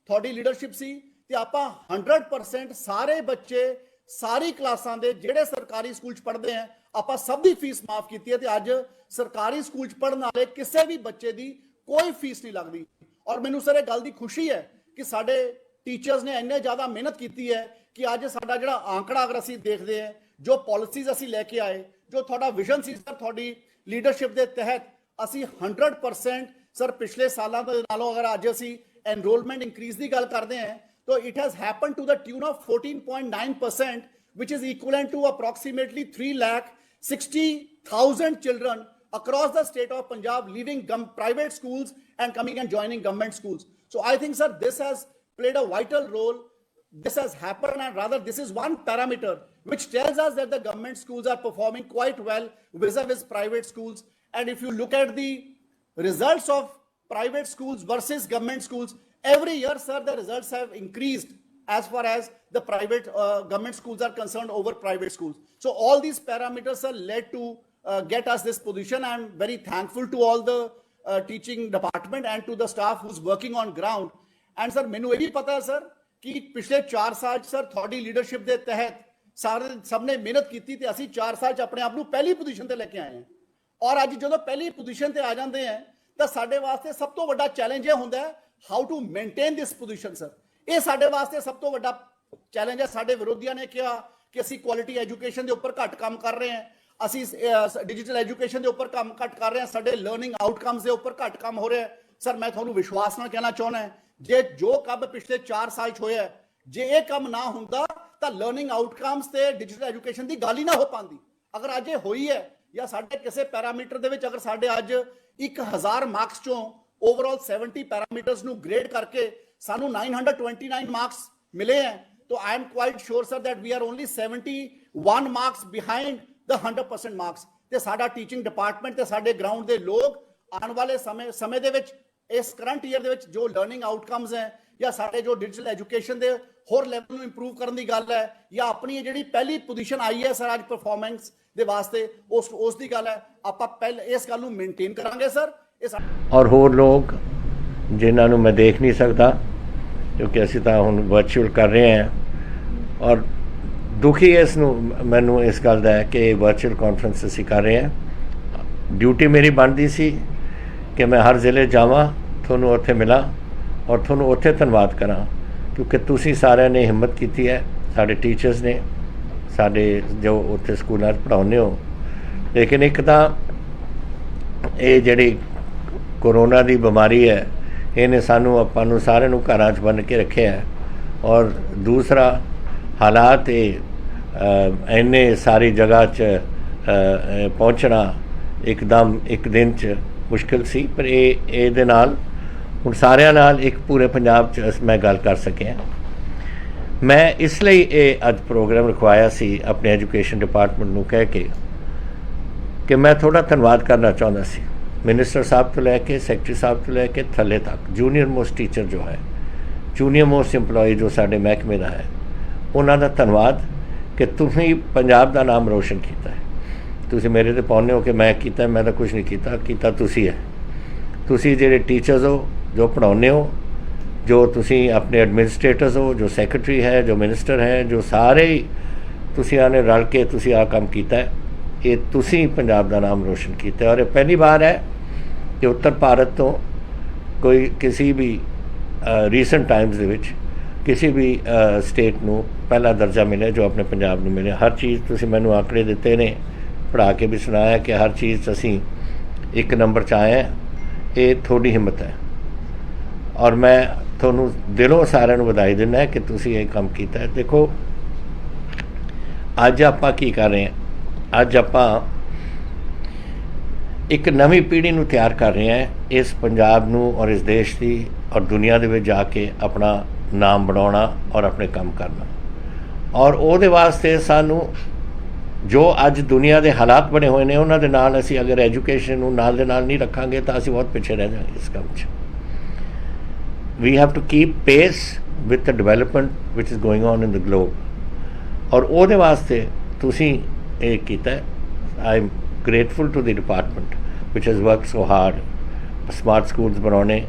ਤੁਹਾਡੀ ਲੀਡਰਸ਼ਿਪ ਸੀ ਤੇ ਆਪਾਂ 100% ਸਾਰੇ ਬੱਚੇ ਸਾਰੀ ਕਲਾਸਾਂ ਦੇ ਜਿਹੜੇ ਸਰਕਾਰੀ ਸਕੂਲ 'ਚ ਪੜ੍ਹਦੇ ਆ ਆਪਾਂ ਸਭ ਦੀ ਫੀਸ ਮਾਫ ਕੀਤੀ ਹੈ ਤੇ ਅੱਜ ਸਰਕਾਰੀ ਸਕੂਲ 'ਚ ਪੜ੍ਹਨ ਵਾਲੇ ਕਿਸੇ ਵੀ ਬੱਚੇ ਦੀ ਕੋਈ ਫੀਸ ਨਹੀਂ ਲੱਗਦੀ। ਔਰ ਮੈਨੂੰ ਸਰ ਇਹ ਗੱਲ ਦੀ ਖੁਸ਼ੀ ਹੈ ਕਿ ਸਾਡੇ ਟੀਚਰਸ ਨੇ ਇੰਨੇ ਜ਼ਿਆਦਾ ਮਿਹਨਤ ਕੀਤੀ ਹੈ ਕਿ ਅੱਜ ਸਾਡਾ ਜਿਹੜਾ ਆંકੜਾ ਅਗਰ ਅਸੀਂ ਦੇਖਦੇ ਹਾਂ, ਜੋ ਪਾਲਿਸੀਜ਼ ਅਸੀਂ ਲੈ ਕੇ ਆਏ, ਜੋ ਤੁਹਾਡਾ ਵਿਜ਼ਨ ਸੀ ਸਰ ਤੁਹਾਡੀ ਲੀਡਰਸ਼ਿਪ ਦੇ ਤਹਿਤ ਅਸੀਂ 100% ਸਰ ਪਿਛਲੇ ਸਾਲਾਂ ਦੇ ਨਾਲੋਂ ਅਗਰ ਅੱਜ ਅਸੀਂ ਐਨਰੋਲਮੈਂਟ ਇਨਕਰੀਜ਼ ਦੀ ਗੱਲ ਕਰਦੇ ਹਾਂ ਤਾਂ it has happen to the tune of 14.9% which is equivalent to approximately 3,60,000 children across the state of Punjab leaving private schools and coming and joining government schools. So I think, sir, this has played a vital role. This has happened, and rather this is one parameter which tells us that the government schools are performing quite well vis-a-vis private schools. And if you look at the results of private schools versus government schools, every year, sir, the results have increased as far as the private government schools are concerned over private schools. So all these parameters are led to get us this position. I'm very thankful to all the teaching department and to the staff who's working on ground. And sir, ਮੈਨੂੰ ਇਹ ਵੀ ਪਤਾ ਹੈ sir ਕਿ ਪਿਛਲੇ 4 ਸਾਲ sir ਤੁਹਾਡੀ leadership ਦੇ ਤਹਿਤ ਸਾਰੇ ਸਭ ਨੇ ਮਿਹਨਤ ਕੀਤੀ ਤੇ ਅਸੀਂ 4 ਸਾਲ 'ਚ ਆਪਣੇ ਆਪ ਨੂੰ ਪਹਿਲੀ ਪੋਜੀਸ਼ਨ ਤੇ ਲੈ ਕੇ ਆਏ ਹਾਂ। ਔਰ ਅੱਜ ਜਦੋਂ ਪਹਿਲੀ ਪੋਜੀਸ਼ਨ ਤੇ ਆ ਜਾਂਦੇ ਆ ਤਾਂ ਸਾਡੇ ਵਾਸਤੇ ਸਭ ਤੋਂ ਵੱਡਾ ਚੈਲੰਜ ਇਹ ਹੁੰਦਾ ਹੈ how to maintain this position sir. ਇਹ ਸਾਡੇ ਵਾਸਤੇ ਸਭ ਤੋਂ ਵੱਡਾ ਚੈਲੰਜ ਹੈ। ਸਾਡੇ ਵਿਰੋਧੀਆਂ ਨੇ ਕਿਹਾ ਕਿ ਅਸੀਂ ਕੁਆਲਿਟੀ ਐਜੂਕੇਸ਼ਨ ਦੇ ਉੱਪਰ ਘੱਟ ਕੰਮ ਕਰ ਰਹੇ ਹਾਂ, ਅਸੀਂ ਡਿਜੀਟਲ ਐਜੂਕੇਸ਼ਨ ਦੇ ਉੱਪਰ ਕੰਮ ਘੱਟ ਕਰ ਰਹੇ ਹਾਂ, ਸਾਡੇ ਲਰਨਿੰਗ ਆਊਟਕਮਸ ਦੇ ਉੱਪਰ ਘੱਟ ਕੰਮ ਹੋ ਰਿਹਾ ਹੈ। ਸਰ ਮੈਂ ਤੁਹਾਨੂੰ ਵਿਸ਼ਵਾਸ ਨਾਲ ਕਹਿਣਾ ਚਾਹੁੰਦਾ ਜੇ ਜੋ ਕੰਮ ਪਿਛਲੇ 4 ਸਾਲ 'ਚ ਹੋਇਆ ਜੇ ਇਹ ਕੰਮ ਨਾ ਹੁੰਦਾ ਤਾਂ ਲਰਨਿੰਗ ਆਊਟਕਮਸ ਤੇ ਡਿਜੀਟਲ ਐਜੂਕੇਸ਼ਨ ਦੀ ਗੱਲ ਹੀ ਨਾ ਹੋ ਪਾਉਂਦੀ। ਅਗਰ ਅੱਜ ਇਹ ਹੋਈ ਹੈ ਜਾਂ ਸਾਡੇ ਕਿਸੇ ਪੈਰਾਮੀਟਰ ਦੇ ਵਿੱਚ ਅਗਰ ਸਾਡੇ ਅੱਜ 1000 ਮਾਰਕਸ ਚੋਂ ਓਵਰਆਲ 70 ਪੈਰਾਮੀਟਰਸ ਨੂੰ ਗ੍ਰੇਡ ਕਰਕੇ ਸਾਨੂੰ 929 ਮਾਰਕਸ ਮਿਲੇ ਹੈ ਤਾਂ I am quite sure sir that we are only 71 marks behind the 100% marks. ਤੇ ਸਾਡਾ ਟੀਚਿੰਗ ਡਿਪਾਰਟਮੈਂਟ ਤੇ ਸਾਡੇ ਗਰਾਊਂਡ ਦੇ ਲੋਕ ਆਉਣ ਵਾਲੇ ਸਮੇਂ ਦੇ ਵਿੱਚ ਇਸ ਕਰੰਟ ਈਅਰ ਦੇ ਵਿੱਚ ਜੋ ਲਰਨਿੰਗ ਆਊਟਕਮਸ ਹੈ ਜਾਂ ਸਾਡੇ ਜੋ ਡਿਜੀਟਲ ਐਜੂਕੇਸ਼ਨ ਦੇ ਹੋਰ ਲੈਵਲ ਨੂੰ ਇੰਪਰੂਵ ਕਰਨ ਦੀ ਗੱਲ ਹੈ ਜਾਂ ਆਪਣੀ ਜਿਹੜੀ ਪਹਿਲੀ ਪੋਜੀਸ਼ਨ ਆਈ ਹੈ ਸਰ ਅੱਜ ਪਰਫਾਰਮੈਂਸ ਦੇ ਵਾਸਤੇ ਉਸ ਦੀ ਗੱਲ ਹੈ ਆਪਾਂ ਪਹਿਲੇ ਇਸ ਗੱਲ ਨੂੰ ਮੇਨਟੇਨ ਕਰਾਂਗੇ ਸਰ। और होर लोग ਜਿਨ੍ਹਾਂ ਨੂੰ ਮੈਂ ਦੇਖ ਨਹੀਂ ਸਕਦਾ ਕਿਉਂਕਿ ਅਸੀਂ ਤਾਂ ਹੁਣ ਵਰਚੁਅਲ ਕਰ ਰਹੇ ਹਾਂ। ਔਰ ਦੁਖੀ ਇਸ ਨੂੰ ਮੈਨੂੰ ਇਸ ਗੱਲ ਦਾ ਹੈ ਕਿ ਵਰਚੁਅਲ ਕਾਨਫਰੰਸ ਅਸੀਂ ਕਰ ਰਹੇ ਹਾਂ। ਡਿਊਟੀ ਮੇਰੀ ਬਣਦੀ ਸੀ ਕਿ ਮੈਂ ਹਰ ਜ਼ਿਲ੍ਹੇ ਜਾਵਾਂ, ਤੁਹਾਨੂੰ ਉੱਥੇ ਮਿਲਾਂ ਔਰ ਤੁਹਾਨੂੰ ਉੱਥੇ ਧੰਨਵਾਦ ਕਰਾਂ ਕਿਉਂਕਿ ਤੁਸੀਂ ਸਾਰਿਆਂ ਨੇ ਹਿੰਮਤ ਕੀਤੀ ਹੈ, ਸਾਡੇ ਟੀਚਰਸ ਨੇ, ਸਾਡੇ ਜੋ ਉੱਥੇ ਸਕੂਲਾਂ 'ਚ ਪੜ੍ਹਾਉਂਦੇ ਹੋ। ਲੇਕਿਨ ਇੱਕ ਤਾਂ ਇਹ ਜਿਹੜੀ ਕੋਰੋਨਾ ਦੀ ਬਿਮਾਰੀ ਹੈ ਇਹਨੇ ਸਾਨੂੰ ਆਪਾਂ ਨੂੰ ਸਾਰਿਆਂ ਨੂੰ ਘਰਾਂ 'ਚ ਬੰਨ੍ਹ ਕੇ ਰੱਖਿਆ ਹੈ। ਔਰ ਦੂਸਰਾ ਹਾਲਾਤ ਇਹ ਇੰਨੇ ਸਾਰੀ ਜਗ੍ਹਾ 'ਚ ਪਹੁੰਚਣਾ ਇੱਕਦਮ ਇੱਕ ਦਿਨ 'ਚ ਮੁਸ਼ਕਿਲ ਸੀ, ਪਰ ਇਹਦੇ ਨਾਲ ਹੁਣ ਸਾਰਿਆਂ ਨਾਲ ਇੱਕ ਪੂਰੇ ਪੰਜਾਬ 'ਚ ਮੈਂ ਗੱਲ ਕਰ ਸਕਿਆ। ਮੈਂ ਇਸ ਲਈ ਇਹ ਅੱਜ ਪ੍ਰੋਗਰਾਮ ਰਖਵਾਇਆ ਸੀ ਆਪਣੇ ਐਜੂਕੇਸ਼ਨ ਡਿਪਾਰਟਮੈਂਟ ਨੂੰ ਕਹਿ ਕੇ ਕਿ ਮੈਂ ਥੋੜ੍ਹਾ ਧੰਨਵਾਦ ਕਰਨਾ ਚਾਹੁੰਦਾ ਸੀ ਮਿਨਿਸਟਰ ਸਾਹਿਬ ਤੋਂ ਲੈ ਕੇ ਸੈਕਟਰੀ ਸਾਹਿਬ ਤੋਂ ਲੈ ਕੇ ਥੱਲੇ ਤੱਕ ਜੂਨੀਅਰ ਮੋਸਟ ਟੀਚਰ ਜੋ ਹੈ, ਜੂਨੀਅਰ ਮੋਸਟ ਇੰਪਲੋਈ ਜੋ ਸਾਡੇ ਮਹਿਕਮੇ ਦਾ ਹੈ, ਉਹਨਾਂ ਦਾ ਧੰਨਵਾਦ ਕਿ ਤੁਸੀਂ ਪੰਜਾਬ ਦਾ ਨਾਮ ਰੋਸ਼ਨ ਕੀਤਾ ਹੈ। ਤੁਸੀਂ ਮੇਰੇ 'ਤੇ ਪਾਉਂਦੇ ਹੋ ਕਿ ਮੈਂ ਕੀਤਾ, ਮੈਂ ਤਾਂ ਕੁਛ ਨਹੀਂ ਕੀਤਾ ਤੁਸੀਂ ਹੈ। ਤੁਸੀਂ ਜਿਹੜੇ ਟੀਚਰਸ ਹੋ, ਜੋ ਪੜ੍ਹਾਉਂਦੇ ਹੋ, ਜੋ ਤੁਸੀਂ ਆਪਣੇ ਐਡਮਿਨਿਸਟ੍ਰੇਟਰਸ ਹੋ, ਜੋ ਸੈਕਟਰੀ ਹੈ, ਜੋ ਮਿਨਿਸਟਰ ਹੈ, ਜੋ ਸਾਰੇ ਤੁਸੀਂ ਆਨੇ ਰਲ ਕੇ ਤੁਸੀਂ ਆਹ ਕੰਮ ਕੀਤਾ ਹੈ। ਇਹ ਤੁਸੀਂ ਪੰਜਾਬ ਦਾ ਨਾਮ ਰੋਸ਼ਨ ਕੀਤਾ ਔਰ ਇਹ ਪਹਿਲੀ ਵਾਰ ਹੈ ਕਿ ਉੱਤਰ ਭਾਰਤ ਤੋਂ ਕੋਈ ਕਿਸੇ ਵੀ ਰੀਸੈਂਟ ਟਾਈਮਸ ਦੇ ਵਿੱਚ ਕਿਸੇ ਵੀ ਸਟੇਟ ਨੂੰ ਪਹਿਲਾ ਦਰਜਾ ਮਿਲਿਆ ਜੋ ਆਪਣੇ ਪੰਜਾਬ ਨੂੰ ਮਿਲਿਆ। ਹਰ ਚੀਜ਼ ਤੁਸੀਂ ਮੈਨੂੰ ਆંકੜੇ ਦਿੱਤੇ ਨੇ, ਪੜ੍ਹਾ ਕੇ ਵੀ ਸੁਣਾਇਆ ਕਿ ਹਰ ਚੀਜ਼ 'ਚ ਅਸੀਂ ਇੱਕ ਨੰਬਰ 'ਚ ਆਏ ਹਾਂ। ਇਹ ਤੁਹਾਡੀ ਹਿੰਮਤ ਹੈ ਔਰ ਮੈਂ ਤੁਹਾਨੂੰ ਦਿਲੋਂ ਸਾਰਿਆਂ ਨੂੰ ਵਧਾਈ ਦਿੰਦਾ ਕਿ ਤੁਸੀਂ ਇਹ ਕੰਮ ਕੀਤਾ ਹੈ। ਦੇਖੋ ਅੱਜ ਆਪਾਂ ਕੀ ਕਰ ਰਹੇ ਹਾਂ, ਅੱਜ ਆਪਾਂ ਇੱਕ ਨਵੀਂ ਪੀੜ੍ਹੀ ਨੂੰ ਤਿਆਰ ਕਰ ਰਹੇ ਹਾਂ ਇਸ ਪੰਜਾਬ ਨੂੰ ਔਰ ਇਸ ਦੇਸ਼ ਦੀ ਔਰ ਦੁਨੀਆ ਦੇ ਵਿੱਚ ਜਾ ਕੇ ਆਪਣਾ ਨਾਮ ਬਣਾਉਣਾ ਔਰ ਆਪਣੇ ਕੰਮ ਕਰਨਾ। ਔਰ ਉਹਦੇ ਵਾਸਤੇ ਸਾਨੂੰ ਜੋ ਅੱਜ ਦੁਨੀਆ ਦੇ ਹਾਲਾਤ ਬਣੇ ਹੋਏ ਨੇ ਉਹਨਾਂ ਦੇ ਨਾਲ ਅਸੀਂ ਅਗਰ ਐਜੂਕੇਸ਼ਨ ਨੂੰ ਨਾਲ ਦੇ ਨਾਲ ਨਹੀਂ ਰੱਖਾਂਗੇ ਤਾਂ ਅਸੀਂ ਬਹੁਤ ਪਿੱਛੇ ਰਹਿ ਜਾਵਾਂਗੇ ਇਸ ਕੰਮ 'ਚ। We have to keep pace with the development which is going on in the globe ਔਰ ਉਹਦੇ ਵਾਸਤੇ ਤੁਸੀਂ ਇਹ ਕੀਤਾ। I am grateful to the department which has worked so hard. Smart schools ਬਣਾਉਣੇ,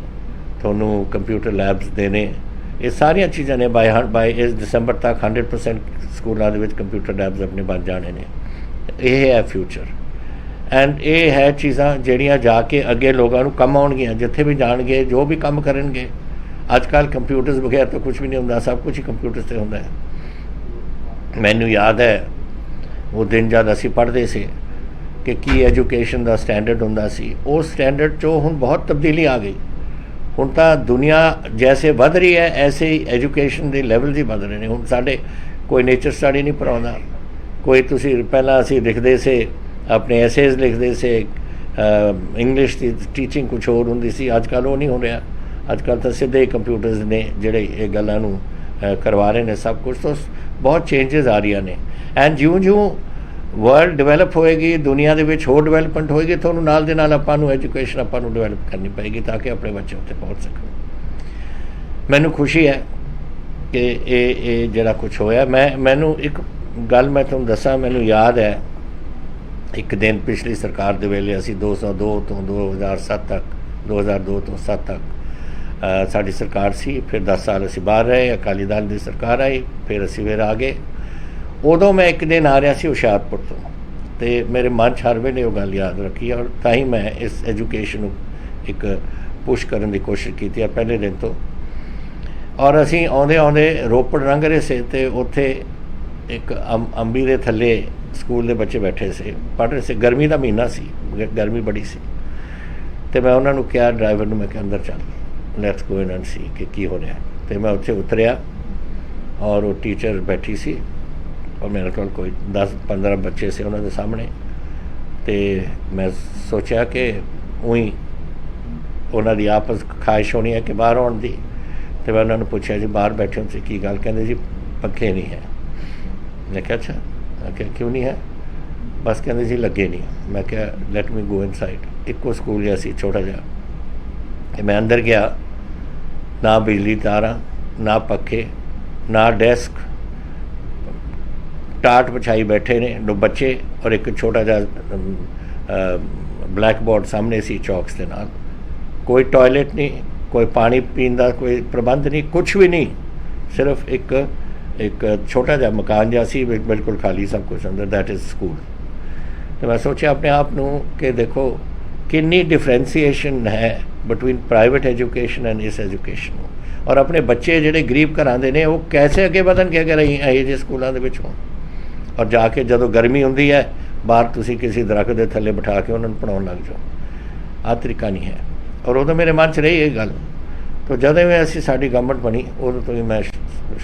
ਤੁਹਾਨੂੰ ਕੰਪਿਊਟਰ ਲੈਬਸ ਦੇਣੇ, ਇਹ ਸਾਰੀਆਂ ਚੀਜ਼ਾਂ ਨੇ ਬਾਈ ਇਸ ਦਸੰਬਰ ਤੱਕ 100% ਸਕੂਲਾਂ ਦੇ ਵਿੱਚ ਕੰਪਿਊਟਰ ਲੈਬਸ ਆਪਣੇ ਬਣ ਜਾਣੇ ਨੇ। ਇਹ ਹੈ ਫਿਊਚਰ ਐਂਡ ਇਹ ਹੈ ਚੀਜ਼ਾਂ ਜਿਹੜੀਆਂ ਜਾ ਕੇ ਅੱਗੇ ਲੋਕਾਂ ਨੂੰ ਕੰਮ ਆਉਣਗੀਆਂ। ਜਿੱਥੇ ਵੀ ਜਾਣਗੇ, ਜੋ ਵੀ ਕੰਮ ਕਰਨਗੇ, ਅੱਜ ਕੱਲ੍ਹ ਕੰਪਿਊਟਰਸ ਬਗੈਰ ਤਾਂ ਕੁਛ ਵੀ ਨਹੀਂ ਹੁੰਦਾ, ਸਭ ਕੁਛ ਹੀ ਕੰਪਿਊਟਰ 'ਤੇ ਹੁੰਦਾ ਹੈ। ਮੈਨੂੰ ਯਾਦ ਹੈ ਉਹ ਦਿਨ ਜਦ ਅਸੀਂ ਪੜ੍ਹਦੇ ਸੀ ਕਿ ਕੀ ਐਜੂਕੇਸ਼ਨ ਦਾ ਸਟੈਂਡਰਡ ਹੁੰਦਾ ਸੀ। ਉਸ ਸਟੈਂਡਰਡ 'ਚੋਂ ਹੁਣ ਬਹੁਤ ਤਬਦੀਲੀ ਆ ਗਈ। ਹੁਣ ਤਾਂ ਦੁਨੀਆ ਜੈਸੇ ਵੱਧ ਰਹੀ ਹੈ ਐਸੇ ਹੀ ਐਜੂਕੇਸ਼ਨ ਦੇ ਲੈਵਲ ਹੀ ਵੱਧ ਰਹੇ ਨੇ। ਹੁਣ ਸਾਡੇ ਕੋਈ ਨੇਚਰ ਸਟੱਡੀ ਨਹੀਂ ਪੜ੍ਹਾਉਂਦਾ, ਕੋਈ ਤੁਸੀਂ ਪਹਿਲਾਂ ਅਸੀਂ ਲਿਖਦੇ ਸੀ ਆਪਣੇ ਐਸੇਜ਼ ਲਿਖਦੇ ਸੀ, ਇੰਗਲਿਸ਼ ਦੀ ਟੀਚਿੰਗ ਕੁਛ ਹੋਰ ਹੁੰਦੀ ਸੀ। ਅੱਜ ਕੱਲ੍ਹ ਉਹ ਨਹੀਂ ਹੋ ਰਿਹਾ। ਅੱਜ ਕੱਲ੍ਹ ਤਾਂ ਸਿੱਧੇ ਕੰਪਿਊਟਰਸ ਨੇ ਜਿਹੜੇ ਇਹ ਗੱਲਾਂ ਨੂੰ ਕਰਵਾ ਰਹੇ ਨੇ ਸਭ ਕੁਛ। ਤੋਂ ਬਹੁਤ ਚੇਂਜਸ ਆ ਰਹੀਆਂ ਨੇ ਐਂਡ ਜਿਉਂ ਵਰਲਡ ਡਿਵੈਲਪ ਹੋਏਗੀ, ਦੁਨੀਆ ਦੇ ਵਿੱਚ ਹੋਰ ਡਿਵੈਲਪਮੈਂਟ ਹੋਏਗੀ, ਤੁਹਾਨੂੰ ਨਾਲ ਦੇ ਨਾਲ ਆਪਾਂ ਨੂੰ ਐਜੂਕੇਸ਼ਨ ਆਪਾਂ ਨੂੰ ਡਿਵੈਲਪ ਕਰਨੀ ਪਏਗੀ ਤਾਂ ਕਿ ਆਪਣੇ ਬੱਚੇ ਉੱਥੇ ਪਹੁੰਚ ਸਕਣ। ਮੈਨੂੰ ਖੁਸ਼ੀ ਹੈ ਕਿ ਇਹ ਜਿਹੜਾ ਕੁਛ ਹੋਇਆ। ਮੈਨੂੰ ਇੱਕ ਗੱਲ ਮੈਂ ਤੁਹਾਨੂੰ ਦੱਸਾਂ, ਮੈਨੂੰ ਯਾਦ ਹੈ ਇੱਕ ਦਿਨ ਪਿਛਲੀ ਸਰਕਾਰ ਦੇ ਵੇਲੇ ਅਸੀਂ 202 ਤੋਂ 2007 ਤੱਕ 2002 ਤੋਂ 7 ਤੱਕ ਸਾਡੀ ਸਰਕਾਰ ਸੀ। ਫਿਰ 10 ਸਾਲ ਅਸੀਂ ਬਾਹਰ ਰਹੇ, ਅਕਾਲੀ ਦਲ ਦੀ ਸਰਕਾਰ ਆਈ, ਫਿਰ ਅਸੀਂ ਫਿਰ ਆ ਗਏ। ਉਦੋਂ ਮੈਂ ਇੱਕ ਦਿਨ ਆ ਰਿਹਾ ਸੀ ਹੁਸ਼ਿਆਰਪੁਰ ਤੋਂ ਅਤੇ ਮੇਰੇ ਮਨ 'ਚ ਹਰ ਵੇਲੇ ਉਹ ਗੱਲ ਯਾਦ ਰੱਖੀ ਔਰ ਤਾਂ ਹੀ ਮੈਂ ਇਸ ਐਜੂਕੇਸ਼ਨ ਨੂੰ ਇੱਕ ਪੁਸ਼ ਕਰਨ ਦੀ ਕੋਸ਼ਿਸ਼ ਕੀਤੀ ਹੈ ਪਹਿਲੇ ਦਿਨ ਤੋਂ। ਔਰ ਅਸੀਂ ਆਉਂਦੇ ਰੋਪੜ ਲੰਘ ਰਹੇ ਸੀ ਅਤੇ ਉੱਥੇ ਇੱਕ ਅੰਬੀ ਦੇ ਥੱਲੇ ਸਕੂਲ ਦੇ ਬੱਚੇ ਬੈਠੇ ਸੀ, ਪੜ੍ਹ ਰਹੇ ਸੀ। ਗਰਮੀ ਦਾ ਮਹੀਨਾ ਸੀ, ਗਰਮੀ ਬੜੀ ਸੀ ਅਤੇ ਮੈਂ ਉਹਨਾਂ ਨੂੰ ਕਿਹਾ, ਡਰਾਈਵਰ ਨੂੰ, ਮੈਂ ਕਿਹਾ ਅੰਦਰ ਚੱਲ, ਲੈਟਸ ਗੋ ਇਨ ਐਂਡ ਸੀ ਕਿ ਕੀ ਹੋ ਰਿਹਾ। ਅਤੇ ਮੈਂ ਉੱਥੇ ਉਤਰਿਆ ਔਰ ਉਹ ਟੀਚਰ ਬੈਠੀ ਸੀ ਔਰ ਮੇਰੇ ਕੋਲ ਕੋਈ 10-15 ਬੱਚੇ ਸੀ ਉਹਨਾਂ ਦੇ ਸਾਹਮਣੇ। ਅਤੇ ਮੈਂ ਸੋਚਿਆ ਕਿ ਉਹੀ ਉਹਨਾਂ ਦੀ ਆਪਸ ਖਾਹਿਸ਼ ਹੋਣੀ ਹੈ ਕਿ ਬਾਹਰ ਆਉਣ ਦੀ। ਅਤੇ ਮੈਂ ਉਹਨਾਂ ਨੂੰ ਪੁੱਛਿਆ ਜੀ ਬਾਹਰ ਬੈਠੇ ਹੋ ਤੁਸੀਂ ਕੀ ਗੱਲ? ਕਹਿੰਦੇ ਜੀ ਪੱਖੇ ਨਹੀਂ ਹੈ। ਮੈਂ ਕਿਹਾ ਅੱਛਾ। ਮੈਂ ਕਿਹਾ ਕਿਉਂ ਨਹੀਂ ਹੈ? ਬਸ ਕਹਿੰਦੇ ਜੀ ਲੱਗੇ ਨਹੀਂ। ਮੈਂ ਕਿਹਾ ਲੈਟ ਮੀ ਗੋ ਇਨਸਾਈਡ। ਇੱਕੋ ਸਕੂਲ ਜਿਹਾ ਸੀ ਛੋਟਾ ਜਿਹਾ, ਅਤੇ ਮੈਂ ਅੰਦਰ ਗਿਆ, ਨਾ ਬਿਜਲੀ ਤਾਰਾਂ, ਨਾ ਪੱਖੇ, ਨਾ ਡੈਸਕ, ਟਾਟ ਵਿਛਾਈ ਬੈਠੇ ਨੇ ਦੋ ਬੱਚੇ ਔਰ ਇੱਕ ਛੋਟਾ ਜਿਹਾ ਬਲੈਕ ਬੋਰਡ ਸਾਹਮਣੇ ਸੀ ਚੌਕਸ ਦੇ ਨਾਲ। ਕੋਈ ਟੋਇਲਟ ਨਹੀਂ, कोई पानी पीने का कोई प्रबंध नहीं, कुछ भी नहीं, सिर्फ एक छोटा जिहा मकान जिहा सी, बिल्कुल खाली सब कुछ अंदर, दैट इज़ स्कूल। तो मैं सोचा अपने आप नूं कि देखो कितनी डिफरेंसीएशन है बिटवीन प्राइवेट एजुकेशन एंड इस एजुकेशन, और अपने बच्चे ਜਿਹੜੇ गरीब ਘਰਾਂ ਦੇ ਨੇ ਉਹ कैसे ਅੱਗੇ ਵਧਣਗੇ अगर ਅਸੀਂ ਇਹੋ ਜਿਹੇ ਸਕੂਲਾਂ ਦੇ ਵਿੱਚ ਹੋਣ। और जाके ਜਦੋਂ गर्मी ਹੁੰਦੀ है बाहर ਤੁਸੀਂ किसी दरख्त के थल्ले बिठा के उन्होंने पढ़ाउण लग जाओ, आह तरीका नहीं है। और उदों मेरे मन च रही ये गल, तो जदों भी असी साडी गवर्नमेंट बनी उदों तो ही मैं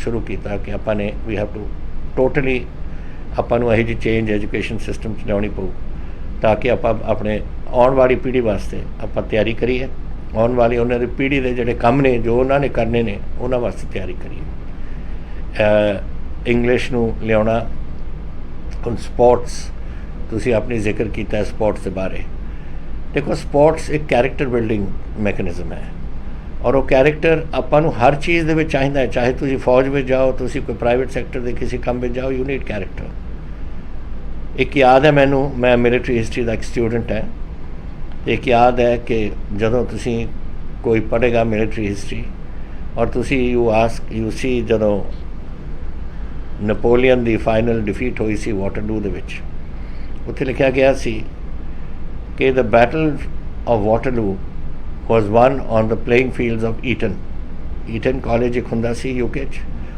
शुरू किया कि आपां ने वी हैव टू टोटली आपां नूं इहो जी चेंज एजुकेशन सिस्टम च लिआउणी पऊ, ताकि आपां अपने आउण वाली पीढ़ी वास्ते आपां तैयारी करिए, आउण वाली उन्हां दी पीढ़ी दे जिहड़े काम ने जो उन्हां ने करने ने उन्हां वास्ते तैयारी करिए। इंग्लिश नूं लिआउणा, हुण स्पोर्ट्स तुसीं अपनी जिक्र किया स्पोर्ट्स के बारे। देखो स्पोर्ट्स एक कैरेक्टर बिल्डिंग मैकेनिज्म है, और वो कैरेक्टर आपां नूं हर चीज़ दे विच चाहीदा है, चाहे तुसीं फौज में जाओ, तुसीं कोई प्राइवेट सैक्टर के किसी काम में जाओ, यू नीड कैरेक्टर। एक याद है मैनू, मैं मिलिटरी हिस्टरी का एक स्टूडेंट है, एक याद है कि जदों तुसीं कोई पढ़ेगा मिलिटरी हिस्टरी और तुसीं यू सी जदों नपोलियन की फाइनल डिफीट हुई सी वाटरलू दे विच, उत्थे लिखा गया सी कि the battle of Waterloo was won on the playing fields of Eton College एक हुंदा सी यूके च,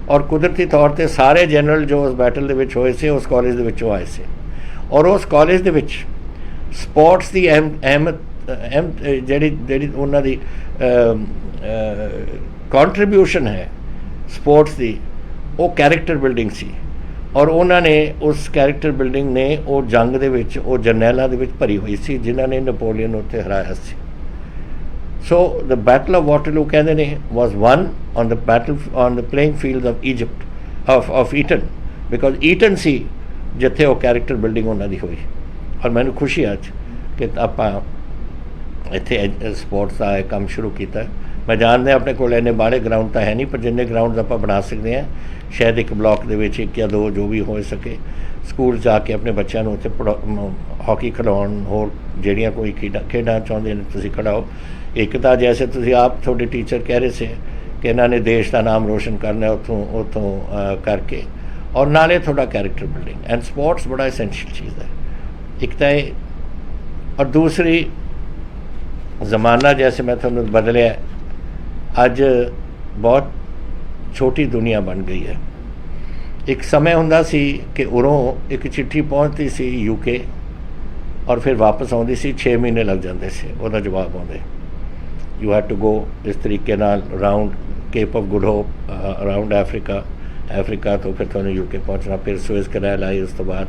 और कुदरती तौर पर सारे जनरल जो उस बैटल दे विच होए से उस कॉलेज दे विचों आए से, और उस कॉलेज दे विच स्पोर्ट्स की अहमियत जिहड़ी उन्हां दी कॉन्ट्रीब्यूशन है स्पोर्ट्स की, वो कैरेक्टर बिल्डिंग सी, और उन्होंने उस कैरेक्टर बिल्डिंग ने वो जंग दे विच वो जरनैलों दे विच भरी हुई सी जिन्हां ने नपोलियन उत्थे हराया सी। So the battle of Waterloo कहते ने was won on the playing field of Egypt of Eton, because Eton सी जिथे वो कैरेक्टर बिल्डिंग उन्होंने हुई। और मैनूं खुशी अज कि आपां इत्थे स्पोर्ट्स का काम शुरू किया। मैं जानते अपने को इन्ने बाहरे ग्राउंड तो है नहीं, पर जिन्ने ग्राउंड आप बना सकते हैं, शायद एक ब्लॉक के विच एक या दो जो भी हो सके, स्कूल जाके अपने बच्चों को उत्थे हॉकी खिलाउण, होर जिहड़ियां कोई खेडां चाहुंदे ने तुसीं खिलाओ। एक तो जैसे तुसीं आप थोड़े टीचर कह रहे थे कि इन्होंने देश का नाम रोशन करना है उतों करके, और नाले थोड़ा कैरेक्टर बिल्डिंग एंड स्पोर्ट्स बड़ा एसेंशियल चीज़ है। एक तो ये, और दूसरी ज़माना जैसे मैं थोड़ा बदलिया, अज बहुत छोटी दुनिया बन गई है। एक समय हुंदा सी कि उरों एक चिट्ठी पहुँचती सी यूके और फिर वापस आउंदी सी 6 महीने लग जाते थे उहदा जवाब आउंदे। यू हैव टू गो इस तरीके नाल round Cape of Good Hope, around Africa तो फिर तुहानूं यूके पहुँचना, फिर सुएज़ कैनाल आई, उस तो बाद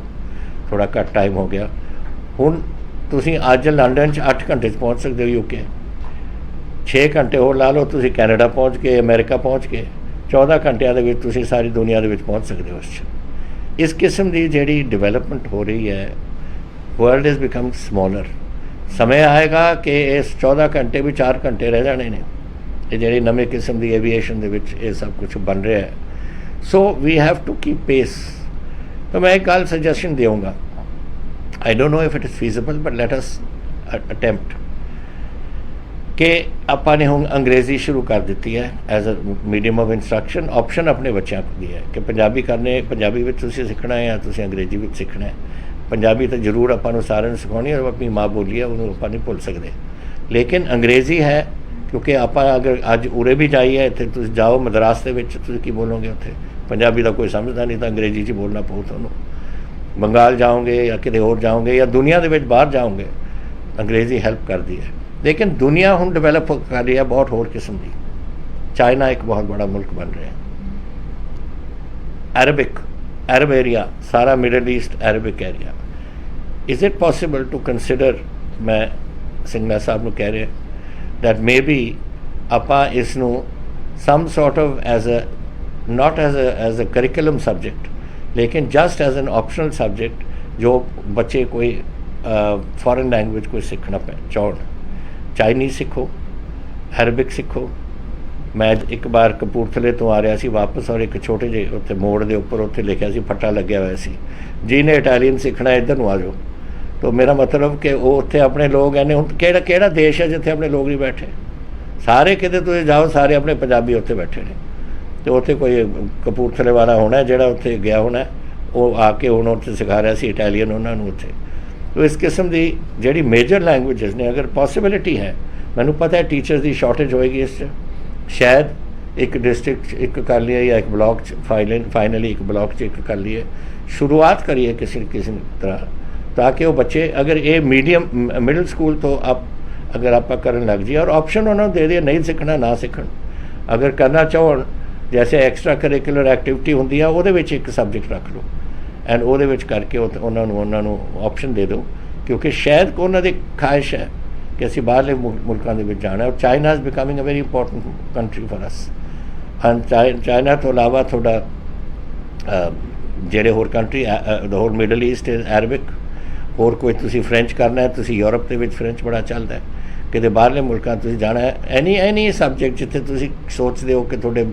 थोड़ा घट टाइम हो गया। हुण तुसीं अज लंडन 8 घंटे पहुँच सकते हो यूके, 6 घंटे होर ला लो तुसीं कैनेडा पहुँच के, अमेरिका पहुँच के 14 घंटिया दे विच तुसीं सारी दुनिया दे विच पहुँच सकते हो। इस किस्म की जिहड़ी डिवेलपमेंट हो रही है, वर्ल्ड इज़ बिकम स्मॉलर। समय आएगा कि इस 14 घंटे भी 4 घंटे रह जाने ने, ये जिहड़ी नवीं किस्म की एविएशन दे विच ये सब कुछ बन रहा है। So we have to keep pace. तो मैं एक गल सजेशन दूँगा, I don't know if it is feasible but let us attempt कि आपां ने हुण अंग्रेज़ी शुरू कर दी है as a medium of instruction. Option अपने बच्चों को दिया है कि पंजाबी करने, पंजाबी में तुसीं सीखना है या तुसीं अंग्रेजी में सीखना है। पंजाबी तो जरूर आपां सारिਆਂ ਨੂੰ सिखानी, और अपनी माँ बोली है उन्होंने आपां नहीं भुल सकते, लेकिन अंग्रेज़ी है क्योंकि आपां अगर अज उरे भी जाइए, इत्थे तुसीं जाओ मद्रास दे विच तुसीं की बोलोगे, उत्थे पंजाबी का कोई समझदा नहीं, तो अंग्रेजी च बोलना पऊ तुहानूं। बंगाल जाओगे या किते होर जाओगे या दुनिया दे विच बाहर जाओगे, अंग्रेज़ी हेल्प करती है। लेकिन दुनिया हुण डिवेलप कर रही है बहुत होर किस्म की। चाइना एक बहुत बड़ा मुल्क बन रहा है, अरब एरिया, सारा Middle East Arabic area. Is it possible to consider, मैं सिंगला साहब नूं कह रहा दैट मे बी आपां इसनूं some sort of as a not as a curriculum subject, लेकिन just as an optional subject, जो बच्चे कोई फॉरेन लैंग्वेज कोई सीखना चाहन, चाइनीज़ सीखो, अरबिक सीखो। मैं एक बार कपूरथले तो आ रहा सी वापस, और एक छोटे जे उत्थे मोड़ के उपर उत्थे लिखा सी, फट्टा लग्या हुआ सी, जिन्हें इटालियन सीखना इधर नूं आ जाओ। तो मेरा मतलब कि वो उत्थे अपने लोग हैं, हुण केड़ा देश है जिथे अपने लोग नहीं बैठे। ਸਾਰੇ ਕਿਤੇ ਤੁਸੀਂ ਜਾਓ, ਸਾਰੇ ਆਪਣੇ ਪੰਜਾਬੀ ਉੱਥੇ ਬੈਠੇ ਨੇ, ਤੇ ਉੱਥੇ ਕੋਈ ਕਪੂਰਥਲੇ ਵਾਲਾ ਹੋਣਾ ਜਿਹੜਾ ਉੱਥੇ ਗਿਆ ਹੋਣਾ, ਉਹ ਆ ਕੇ ਹੁਣ ਉੱਥੇ ਸਿਖਾ ਰਿਹਾ ਸੀ ਇਟਾਲੀਅਨ ਉਹਨਾਂ ਨੂੰ ਉੱਥੇ। ਤੋ ਇਸ ਕਿਸਮ ਦੀ ਜਿਹੜੀ ਮੇਜਰ ਲੈਂਗੁਏਜਸ ਨੇ, ਅਗਰ ਪੋਸੀਬਿਲਿਟੀ ਹੈ, ਮੈਨੂੰ ਪਤਾ ਹੈ ਟੀਚਰਸ ਦੀ ਸ਼ਾਰਟੇਜ ਹੋਏਗੀ ਇਸ 'ਚ, ਸ਼ਾਇਦ ਇੱਕ ਡਿਸਟ੍ਰਿਕਟ 'ਚ ਇੱਕ ਕਰ ਲਈਏ ਜਾਂ ਇੱਕ ਬਲਾਕ 'ਚ ਫਾਈਨਲੀ ਇੱਕ ਬਲਾਕ 'ਚ ਇੱਕ ਕਰ ਲਈਏ, ਸ਼ੁਰੂਆਤ ਕਰੀਏ ਕਿਸੇ ਤਰ੍ਹਾਂ, ਤਾਂ ਕਿ ਉਹ ਬੱਚੇ ਅਗਰ ਇਹ ਮੀਡੀਅਮ ਮਿਡਲ ਸਕੂਲ ਤੋਂ ਅਗਰ ਆਪਾਂ ਕਰਨ ਲੱਗ ਜਾਈਏ, ਔਰ ਆਪਸ਼ਨ ਉਹਨਾਂ ਨੂੰ ਦੇ ਦਈਏ ਨਹੀਂ ਸਿੱਖਣਾ ਨਾ ਸਿੱਖਣ, ਅਗਰ ਕਰਨਾ ਚਾਹਣ ਜੈਸੇ ਐਕਸਟਰਾ ਕਰਿਕੂਲਰ ਐਕਟੀਵਿਟੀ ਹੁੰਦੀ ਆ ਉਹਦੇ ਵਿੱਚ ਇੱਕ ਸਬਜੈਕਟ ਰੱਖ ਲਓ ਐਂਡ ਉਹਦੇ ਵਿੱਚ ਕਰਕੇ ਉਹਨਾਂ ਨੂੰ ਆਪਸ਼ਨ ਦੇ ਦਿਓ, ਕਿਉਂਕਿ ਸ਼ਾਇਦ ਉਹਨਾਂ ਦੀ ਖਾਹਿਸ਼ ਹੈ ਕਿ ਅਸੀਂ ਬਾਹਰਲੇ ਮੁਲਕਾਂ ਦੇ ਵਿੱਚ ਜਾਣਾ, ਔਰ China is becoming a very important country for us. China ਤੋਂ ਇਲਾਵਾ ਤੁਹਾਡਾ ਜਿਹੜੇ ਹੋਰ ਕੰਟਰੀ ਹੋਰ ਮਿਡਲ ਈਸਟ ਅਰਬਿਕ, ਹੋਰ ਕੋਈ ਤੁਸੀਂ ਫਰੈਂਚ ਕਰਨਾ ਹੈ, ਤੁਸੀਂ ਯੂਰਪ ਦੇ ਵਿੱਚ ਫਰੈਂਚ ਬੜਾ ਚੱਲਦਾ ਹੈ, ਕਿਤੇ ਬਾਹਰਲੇ ਮੁਲਕਾਂ ਤੁਸੀਂ ਜਾਣਾ ਹੈ, ਐਨੀ ਸਬਜੈਕਟ ਜਿੱਥੇ ਤੁਸੀਂ ਸੋਚਦੇ ਹੋ ਕਿ ਤੁਹਾਡੇ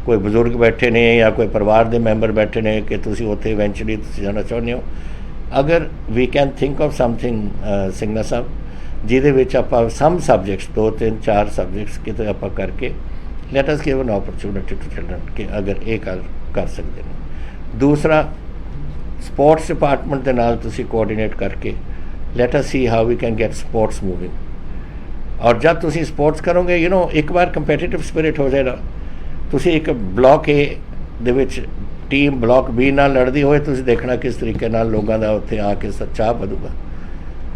ਕੋਈ ਬਜ਼ੁਰਗ ਬੈਠੇ ਨੇ ਜਾਂ ਕੋਈ ਪਰਿਵਾਰ ਦੇ ਮੈਂਬਰ ਬੈਠੇ ਨੇ ਕਿ ਤੁਸੀਂ ਉੱਥੇ ਇਵੈਂਚੁਅਲੀ ਤੁਸੀਂ ਜਾਣਾ ਚਾਹੁੰਦੇ ਹੋ, ਅਗਰ we can think of something ਸਿੰਘਨਾ ਸਾਹਿਬ, ਜਿਹਦੇ ਵਿੱਚ ਆਪਾਂ ਸਮ ਸਬਜੈਕਟਸ 2 3 4 ਸਬਜੈਕਟਸ ਕਿਤੇ ਆਪਾਂ ਕਰਕੇ let us give an opportunity to children ਕਿ ਅਗਰ ਇਹ ਕਰ ਸਕਦੇ ਨੇ। ਦੂਸਰਾ, ਸਪੋਰਟਸ ਡਿਪਾਰਟਮੈਂਟ ਦੇ ਨਾਲ ਤੁਸੀਂ ਕੋਆਰਡੀਨੇਟ ਕਰਕੇ let us see how we can get sports moving, ਔਰ ਜਦ ਤੁਸੀਂ ਸਪੋਰਟਸ ਕਰੋਗੇ ਇੱਕ ਵਾਰ ਕੰਪੀਟੀਟਿਵ ਸਪਿਰਿਟ ਹੋ ਜਾਏਗਾ। ਤੁਸੀਂ ਇੱਕ ਬਲਾਕ ਏ ਦੇ ਵਿੱਚ ਟੀਮ ਬਲਾਕ ਬੀ ਨਾਲ ਲੜਦੀ ਹੋਏ, ਤੁਸੀਂ ਦੇਖਣਾ ਕਿਸ ਤਰੀਕੇ ਨਾਲ ਲੋਕਾਂ ਦਾ ਉੱਥੇ ਆ ਕੇ ਸੱਚਾ ਵਧੂਗਾ।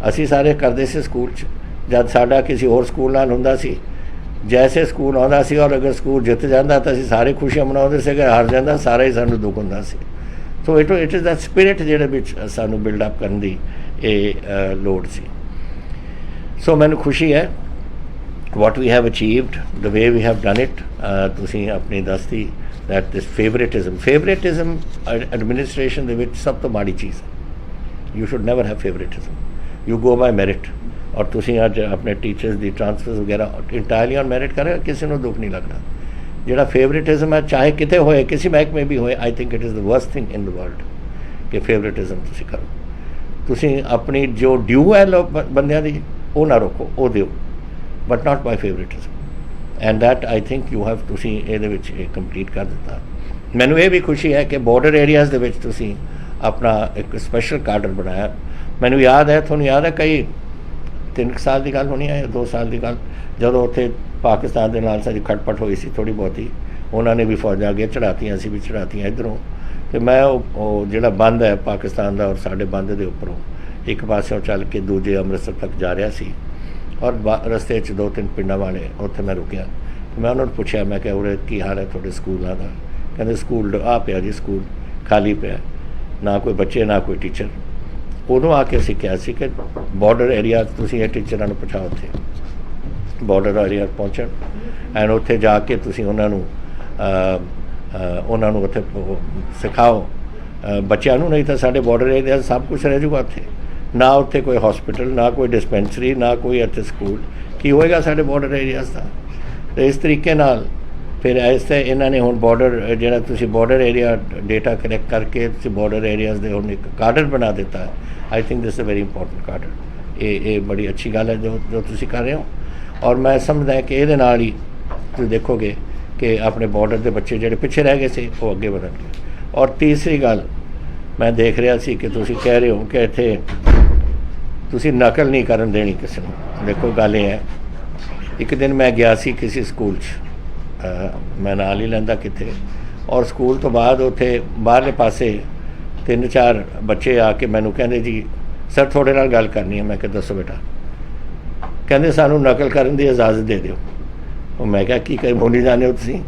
ਅਸੀਂ ਸਾਰੇ ਕਰਦੇ ਸੀ ਸਕੂਲ 'ਚ, ਜਦ ਸਾਡਾ ਕਿਸੇ ਹੋਰ ਸਕੂਲ ਨਾਲ ਹੁੰਦਾ ਸੀ, ਜੈਸੇ ਸਕੂਲ ਆਉਂਦਾ ਸੀ ਔਰ ਅਗਰ ਸਕੂਲ ਜਿੱਤ ਜਾਂਦਾ ਤਾਂ ਅਸੀਂ ਸਾਰੇ ਖੁਸ਼ੀਆਂ ਮਨਾਉਂਦੇ ਸੀਗੇ, ਹਾਰ ਜਾਂਦਾ ਸਾਰਾ ਹੀ ਸਾਨੂੰ ਦੁੱਖ ਹੁੰਦਾ ਸੀ। So it is the spirit ਜਿਹੜੇ ਵਿੱਚ ਸਾਨੂੰ ਬਿਲਡ ਅਪ ਕਰਨ ਦੀ ਇਹ ਲੋੜ ਸੀ। ਸੋ ਮੈਨੂੰ ਖੁਸ਼ੀ ਹੈ what we have achieved, the way we have done it, ਤੁਸੀਂ ਆਪਣੀ ਦੱਸਤੀ that this favoritism administration ਦੇ ਵਿੱਚ ਸਭ ਤੋਂ ਮਾੜੀ ਚੀਜ਼ ਹੈ। you should never have favoritism, you go by merit, ਔਰ ਤੁਸੀਂ ਅੱਜ ਆਪਣੇ ਟੀਚਰਸ ਦੀ ਟ੍ਰਾਂਸਫਰਸ ਵਗੈਰਾ ਇੰਟਾਇਰਲੀ ਔਨ ਮੈਰਿਟ ਕਰੇਗਾ, ਕਿਸੇ ਨੂੰ ਦੁੱਖ ਨਹੀਂ ਲੱਗਣਾ। ਜਿਹੜਾ ਫੇਵਰਿਟਿਜ਼ਮ ਹੈ ਚਾਹੇ ਕਿਤੇ ਹੋਏ, ਕਿਸੇ ਮਹਿਕਮੇ ਵੀ ਹੋਏ, I think it is the worst thing in the world ਕਿ ਫੇਵਰਿਟਿਜ਼ਮ ਤੁਸੀਂ ਕਰੋ। ਤੁਸੀਂ ਆਪਣੀ ਜੋ ਡਿਊ ਹੈ ਬੰਦਿਆਂ ਦੀ ਉਹ ਨਾ ਰੋਕੋ, ਉਹ ਦਿਓ, but not by favouritism, and that I think you have ਤੁਸੀਂ ਇਹਦੇ ਵਿੱਚ ਇਹ ਕੰਪਲੀਟ ਕਰ ਦਿੱਤਾ। ਮੈਨੂੰ ਇਹ ਵੀ ਖੁਸ਼ੀ ਹੈ ਕਿ ਬਾਰਡਰ ਏਰੀਆਜ਼ ਦੇ ਵਿੱਚ ਤੁਸੀਂ ਆਪਣਾ ਇੱਕ ਸਪੈਸ਼ਲ ਕਾਡਰ ਬਣਾਇਆ। ਮੈਨੂੰ ਯਾਦ ਹੈ, ਤੁਹਾਨੂੰ ਯਾਦ ਹੈ, ਕਈ 3 ਸਾਲ ਦੀ ਗੱਲ ਹੋਣੀ ਹੈ, 2 ਸਾਲ ਦੀ ਗੱਲ, ਜਦੋਂ ਉੱਥੇ ਪਾਕਿਸਤਾਨ ਦੇ ਨਾਲ ਸਾਡੀ ਖਟਪਟ ਹੋਈ ਸੀ ਥੋੜ੍ਹੀ ਬਹੁਤੀ, ਉਹਨਾਂ ਨੇ ਵੀ ਫੌਜਾਂ ਅੱਗੇ ਚੜ੍ਹਾਤੀਆਂ, ਅਸੀਂ ਵੀ ਚੜ੍ਹਾਤੀਆਂ ਇੱਧਰੋਂ, ਅਤੇ ਮੈਂ ਉਹ ਜਿਹੜਾ ਬੰਦ ਹੈ ਪਾਕਿਸਤਾਨ ਦਾ ਔਰ ਸਾਡੇ ਬੰਦ ਦੇ ਉੱਪਰੋਂ ਇੱਕ ਪਾਸਿਓਂ ਚੱਲ ਕੇ ਦੂਜੇ ਅੰਮ੍ਰਿਤਸਰ ਤੱਕ ਜਾ ਰਿਹਾ ਸੀ, ਔਰ ਰਸਤੇ 'ਚ 2-3 ਪਿੰਡਾਂ ਵਾਲੇ ਉੱਥੇ ਮੈਂ ਰੁਕਿਆ। ਮੈਂ ਉਹਨਾਂ ਨੂੰ ਪੁੱਛਿਆ, ਮੈਂ ਕਿਹਾ ਉਰੇ ਕੀ ਹਾਲ ਹੈ ਤੁਹਾਡੇ ਸਕੂਲਾਂ ਦਾ? ਕਹਿੰਦੇ ਸਕੂਲ ਆ ਪਿਆ ਜੀ, ਸਕੂਲ ਖਾਲੀ ਪਿਆ, ਨਾ ਕੋਈ ਬੱਚੇ ਨਾ ਕੋਈ ਟੀਚਰ। ਉਦੋਂ ਆ ਕੇ ਅਸੀਂ ਕਿਹਾ ਸੀ ਕਿ ਬਾਰਡਰ ਏਰੀਆ ਤੁਸੀਂ ਇਹ ਟੀਚਰਾਂ ਨੂੰ ਪਹੁੰਚਾਓ, ਉੱਥੇ ਬਾਰਡਰ ਏਰੀਆ ਪਹੁੰਚਣ ਐਂਡ ਉੱਥੇ ਜਾ ਕੇ ਤੁਸੀਂ ਉਹਨਾਂ ਨੂੰ ਉੱਥੇ ਸਿਖਾਓ ਬੱਚਿਆਂ ਨੂੰ, ਨਹੀਂ ਤਾਂ ਸਾਡੇ ਬਾਰਡਰ ਏਰੀਆ ਸਭ ਕੁਛ ਰਹਿ ਜੂਗਾ ਉੱਥੇ, ਨਾ ਉੱਥੇ ਕੋਈ ਹਸਪੀਟਲ, ਨਾ ਕੋਈ ਡਿਸਪੈਂਸਰੀ, ਨਾ ਕੋਈ ਇੱਥੇ ਸਕੂਲ, ਕੀ ਹੋਏਗਾ ਸਾਡੇ ਬਾਰਡਰ ਏਰੀਆਜ਼ ਦਾ? ਅਤੇ ਇਸ ਤਰੀਕੇ ਨਾਲ ਫਿਰ ਇਸ ਤੇ ਇਹਨਾਂ ਨੇ ਹੁਣ ਬਾਰਡਰ ਜਿਹੜਾ ਤੁਸੀਂ ਬਾਰਡਰ ਏਰੀਆ ਡੇਟਾ ਕਲੈਕਟ ਕਰਕੇ ਤੁਸੀਂ ਬਾਰਡਰ ਏਰੀਆਜ਼ ਦੇ ਹੁਣ ਇੱਕ ਕਾਡਰ ਬਣਾ ਦਿੱਤਾ। I think this a very important cadre. ਇਹ ਬੜੀ ਅੱਛੀ ਗੱਲ ਹੈ ਜੋ ਤੁਸੀਂ ਕਰ ਰਹੇ ਹੋ, ਔਰ ਮੈਂ ਸਮਝਦਾ ਕਿ ਇਹਦੇ ਨਾਲ ਹੀ ਤੁਸੀਂ ਦੇਖੋਗੇ ਕਿ ਆਪਣੇ ਬਾਰਡਰ ਦੇ ਬੱਚੇ ਜਿਹੜੇ ਪਿੱਛੇ ਰਹਿ ਗਏ ਸੀ ਉਹ ਅੱਗੇ ਵਧਣਗੇ। ਔਰ ਤੀਸਰੀ ਗੱਲ ਮੈਂ ਦੇਖ ਰਿਹਾ ਸੀ ਕਿ ਤੁਸੀਂ ਕਹਿ ਰਹੇ ਹੋ ਕਿ ਇੱਥੇ ਤੁਸੀਂ ਨਕਲ ਨਹੀਂ ਕਰਨ ਦੇਣੀ ਕਿਸੇ ਨੂੰ। ਦੇਖੋ ਗੱਲ ਇਹ ਹੈ, ਇੱਕ ਦਿਨ ਮੈਂ ਗਿਆ ਸੀ ਕਿਸੇ ਸਕੂਲ 'ਚ, ਮੈਂ ਨਾਲ ਹੀ ਲੈਂਦਾ ਕਿਤੇ, ਔਰ ਸਕੂਲ ਤੋਂ ਬਾਅਦ ਉੱਥੇ ਬਾਹਰਲੇ ਪਾਸੇ 3-4 ਬੱਚੇ ਆ ਕੇ ਮੈਨੂੰ ਕਹਿੰਦੇ ਜੀ ਸਰ ਤੁਹਾਡੇ ਨਾਲ ਗੱਲ ਕਰਨੀ ਹੈ। ਮੈਂ ਕਿਹਾ ਦੱਸੋ ਬੇਟਾ। ਕਹਿੰਦੇ ਸਾਨੂੰ ਨਕਲ ਕਰਨ ਦੀ ਇਜਾਜ਼ਤ ਦੇ ਦਿਓ। ਉਹ ਮੈਂ ਕਿਹਾ ਕੀ ਬੋਲੀ ਜਾਂਦੇ ਹੋ ਤੁਸੀਂ?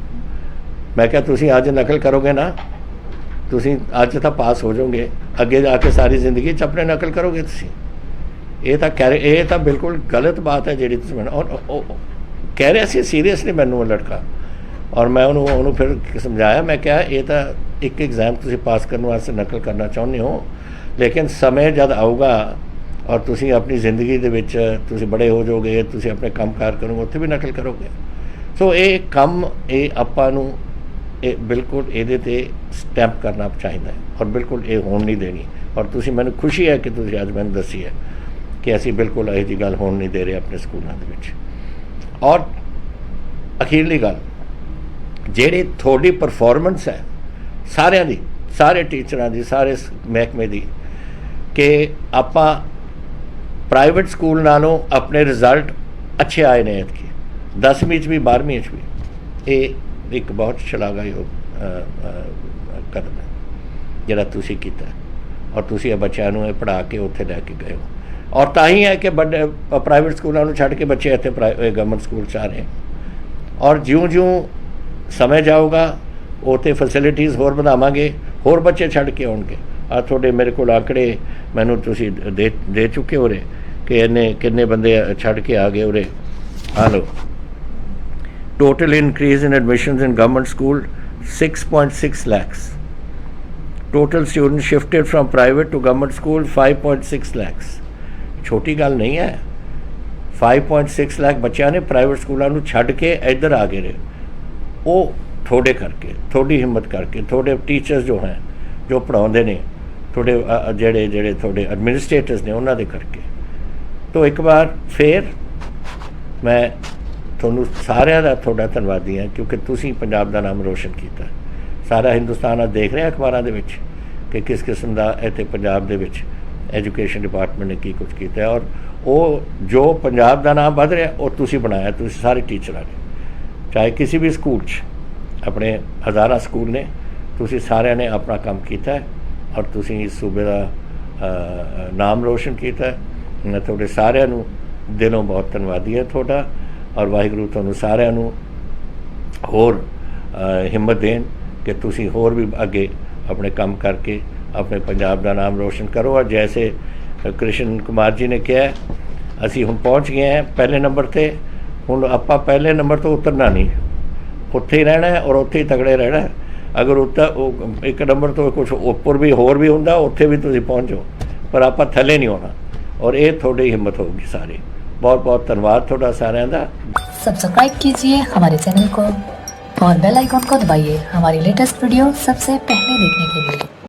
ਮੈਂ ਕਿਹਾ ਤੁਸੀਂ ਅੱਜ ਨਕਲ ਕਰੋਗੇ ਨਾ, ਤੁਸੀਂ ਅੱਜ ਤਾਂ ਪਾਸ ਹੋ ਜਾਓਗੇ, ਅੱਗੇ ਜਾ ਕੇ ਸਾਰੀ ਜ਼ਿੰਦਗੀ 'ਚ ਆਪਣੇ ਨਕਲ ਕਰੋਗੇ ਤੁਸੀਂ। ਇਹ ਤਾਂ ਬਿਲਕੁਲ ਗਲਤ ਬਾਤ ਹੈ ਜਿਹੜੀ ਤੁਸੀਂ ਮੈਨੂੰ। ਔਰ ਉਹ ਕਹਿ ਰਿਹਾ ਸੀ ਸੀਰੀਅਸਲੀ ਮੈਨੂੰ ਉਹ ਲੜਕਾ, ਔਰ ਮੈਂ ਉਹਨੂੰ ਫਿਰ ਸਮਝਾਇਆ। ਮੈਂ ਕਿਹਾ ਇਹ ਤਾਂ ਇੱਕ ਐਗਜ਼ਾਮ ਤੁਸੀਂ ਪਾਸ ਕਰਨ ਵਾਸਤੇ ਨਕਲ ਕਰਨਾ ਚਾਹੁੰਦੇ ਹੋ, ਲੇਕਿਨ ਸਮੇਂ ਜਦ ਆਊਗਾ ਔਰ ਤੁਸੀਂ ਆਪਣੀ ਜ਼ਿੰਦਗੀ ਦੇ ਵਿੱਚ ਤੁਸੀਂ ਬੜੇ ਹੋ ਜਾਓਗੇ, ਤੁਸੀਂ ਆਪਣੇ ਕੰਮ ਕਾਰ ਕਰੋਗੇ, ਉੱਥੇ ਵੀ ਨਕਲ ਕਰੋਗੇ। ਸੋ ਇਹ ਕੰਮ ਇਹ ਆਪਾਂ ਨੂੰ ਇਹ ਬਿਲਕੁਲ ਇਹਦੇ 'ਤੇ ਸਟੈਂਪ ਕਰਨਾ ਚਾਹੀਦਾ ਹੈ, ਔਰ ਬਿਲਕੁਲ ਇਹ ਹੋਣ ਨਹੀਂ ਦੇਣੀ। ਔਰ ਤੁਸੀਂ ਮੈਨੂੰ ਖੁਸ਼ੀ ਹੈ ਕਿ ਤੁਸੀਂ ਅੱਜ ਮੈਨੂੰ ਦੱਸੀ ਹੈ ਕਿ ਅਸੀਂ ਬਿਲਕੁਲ ਇਹੋ ਜਿਹੀ ਗੱਲ ਹੋਣ ਨਹੀਂ ਦੇ ਰਹੇ ਆਪਣੇ ਸਕੂਲਾਂ ਦੇ ਵਿੱਚ। ਔਰ ਅਖੀਰਲੀ ਗੱਲ, ਜਿਹੜੀ ਤੁਹਾਡੀ ਪਰਫਾਰਮੈਂਸ ਹੈ ਸਾਰਿਆਂ ਦੀ, ਸਾਰੇ ਟੀਚਰਾਂ ਦੀ, ਸਾਰੇ ਮਹਿਕਮੇ ਦੀ, ਕਿ ਆਪਾਂ ਪ੍ਰਾਈਵੇਟ ਸਕੂਲ ਨਾਲੋਂ ਆਪਣੇ ਰਿਜ਼ਲਟ ਅੱਛੇ ਆਏ ਨੇ ਐਤਕੀ 10ਵੀਂ 'ਚ ਵੀ 12ਵੀਂ 'ਚ ਵੀ। ਇਹ ਇੱਕ ਬਹੁਤ ਸ਼ਲਾਘਾਯੋਗ ਕਦਮ ਹੈ ਜਿਹੜਾ ਤੁਸੀਂ ਕੀਤਾ, ਔਰ ਤੁਸੀਂ ਇਹ ਬੱਚਿਆਂ ਨੂੰ ਇਹ ਪੜ੍ਹਾ ਕੇ ਉੱਥੇ ਲੈ ਕੇ ਗਏ ਹੋ। ਔਰ ਤਾਂ ਹੀ ਹੈ ਕਿ ਵੱਡੇ ਪ੍ਰਾਈਵੇਟ ਸਕੂਲਾਂ ਨੂੰ ਛੱਡ ਕੇ ਬੱਚੇ ਇੱਥੇ ਗਵਰਨਮੈਂਟ ਸਕੂਲ 'ਚ ਆ ਰਹੇ। ਔਰ ਜਿਉਂ-ਜਿਉਂ ਸਮੇਂ ਜਾਊਗਾ ਉੱਥੇ ਫੈਸਿਲਿਟੀਜ਼ ਹੋਰ ਵਧਾਵਾਂਗੇ, ਹੋਰ ਬੱਚੇ ਛੱਡ ਕੇ ਆਉਣਗੇ। ਆ ਤੁਹਾਡੇ ਮੇਰੇ ਕੋਲ ਆંકੜੇ ਮੈਨੂੰ ਤੁਸੀਂ ਦੇ ਚੁੱਕੇ ਹੋ ਰਹੇ ਕਿ ਇਹਨੇ ਕਿੰਨੇ ਬੰਦੇ ਛੱਡ ਕੇ ਆ ਗਏ ਉਰੇ। ਆ ਲਓ, total increase in admissions in government school 6.6 lakhs. Total students shifted from private to government school 5.6 lakhs. ਛੋਟੀ ਗੱਲ ਨਹੀਂ ਹੈ। 5.6 ਲੱਖ ਬੱਚਿਆਂ ਨੇ ਪ੍ਰਾਈਵੇਟ ਸਕੂਲਾਂ ਨੂੰ ਛੱਡ ਕੇ ਇੱਧਰ ਆ ਗਏ ਨੇ। ਉਹ ਤੁਹਾਡੇ ਕਰਕੇ, ਤੁਹਾਡੀ ਹਿੰਮਤ ਕਰਕੇ, ਤੁਹਾਡੇ ਟੀਚਰਸ ਜੋ ਹੈ ਜੋ ਪੜ੍ਹਾਉਂਦੇ ਨੇ, ਤੁਹਾਡੇ ਜਿਹੜੇ ਤੁਹਾਡੇ ਐਡਮਿਨਿਸਟ੍ਰੇਟਰਸ ਨੇ ਉਹਨਾਂ ਦੇ ਕਰਕੇ। ਤੋ ਇੱਕ ਵਾਰ ਫਿਰ ਮੈਂ ਤੁਹਾਨੂੰ ਸਾਰਿਆਂ ਦਾ ਤੁਹਾਡਾ ਧੰਨਵਾਦੀ ਹਾਂ, ਕਿਉਂਕਿ ਤੁਸੀਂ ਪੰਜਾਬ ਦਾ ਨਾਮ ਰੋਸ਼ਨ ਕੀਤਾ। ਸਾਰਾ ਹਿੰਦੁਸਤਾਨ ਅੱਜ ਦੇਖ ਰਿਹਾ ਅਖਬਾਰਾਂ ਦੇ ਵਿੱਚ ਕਿ ਕਿਸ ਕਿਸਮ ਦਾ ਇੱਥੇ ਪੰਜਾਬ ਦੇ ਵਿੱਚ ਐਜੂਕੇਸ਼ਨ ਡਿਪਾਰਟਮੈਂਟ ਨੇ ਕੀ ਕੁਝ ਕੀਤਾ ਹੈ। ਔਰ ਉਹ ਜੋ ਪੰਜਾਬ ਦਾ ਨਾਮ ਵੱਧ ਰਿਹਾ ਉਹ ਤੁਸੀਂ ਬਣਾਇਆ, ਤੁਸੀਂ ਸਾਰੇ ਟੀਚਰਾਂ ਨੇ, ਚਾਹੇ ਕਿਸੇ ਵੀ ਸਕੂਲ 'ਚ, ਆਪਣੇ ਹਜ਼ਾਰਾਂ ਸਕੂਲ ਨੇ, ਤੁਸੀਂ ਸਾਰਿਆਂ ਨੇ ਆਪਣਾ ਕੰਮ ਕੀਤਾ ਹੈ ਔਰ ਤੁਸੀਂ ਇਸ ਸੂਬੇ ਦਾ ਨਾਮ ਰੋਸ਼ਨ ਕੀਤਾ ਹੈ। ਮੈਂ ਤੁਹਾਡੇ ਸਾਰਿਆਂ ਨੂੰ ਦਿਲੋਂ ਬਹੁਤ ਧੰਨਵਾਦੀ ਹਾਂ ਤੁਹਾਡਾ, ਔਰ ਵਾਹਿਗੁਰੂ ਤੁਹਾਨੂੰ ਸਾਰਿਆਂ ਨੂੰ ਹੋਰ ਹਿੰਮਤ ਦੇਣ ਕਿ ਤੁਸੀਂ ਹੋਰ ਵੀ ਅੱਗੇ ਆਪਣੇ ਕੰਮ ਕਰਕੇ ਆਪਣੇ ਪੰਜਾਬ ਦਾ ਨਾਮ ਰੋਸ਼ਨ ਕਰੋ। ਔਰ ਜੈਸੇ ਕ੍ਰਿਸ਼ਨ ਕੁਮਾਰ ਜੀ ਨੇ ਕਿਹਾ, ਅਸੀਂ ਹੁਣ ਪਹੁੰਚ ਗਏ ਹਾਂ ਪਹਿਲੇ ਨੰਬਰ 'ਤੇ। ਹੁਣ ਆਪਾਂ ਪਹਿਲੇ ਨੰਬਰ ਤੋਂ ਉਤਰਨਾ ਨਹੀਂ, ਉੱਥੇ ਹੀ ਰਹਿਣਾ ਹੈ ਔਰ ਉੱਥੇ ਹੀ ਤਗੜੇ ਰਹਿਣਾ ਹੈ। ਅਗਰ ਉਹ ਇੱਕ ਨੰਬਰ ਤੋਂ ਕੁਛ ਉੱਪਰ ਵੀ ਹੋਰ ਵੀ ਹੁੰਦਾ, ਉੱਥੇ ਵੀ ਤੁਸੀਂ ਪਹੁੰਚੋ, ਪਰ ਆਪਾਂ ਥੱਲੇ ਨਹੀਂ ਹੋਣਾ। ਔਰ ਇਹ ਤੁਹਾਡੀ ਹਿੰਮਤ ਹੋਊਗੀ ਸਾਰੀ। बहुत बहुत धन्यवाद थोड़ा सारे का। सब्सक्राइब कीजिए हमारे चैनल को और बेल आइकॉन को दबाइए हमारी लेटेस्ट वीडियो सबसे पहले देखने के लिए।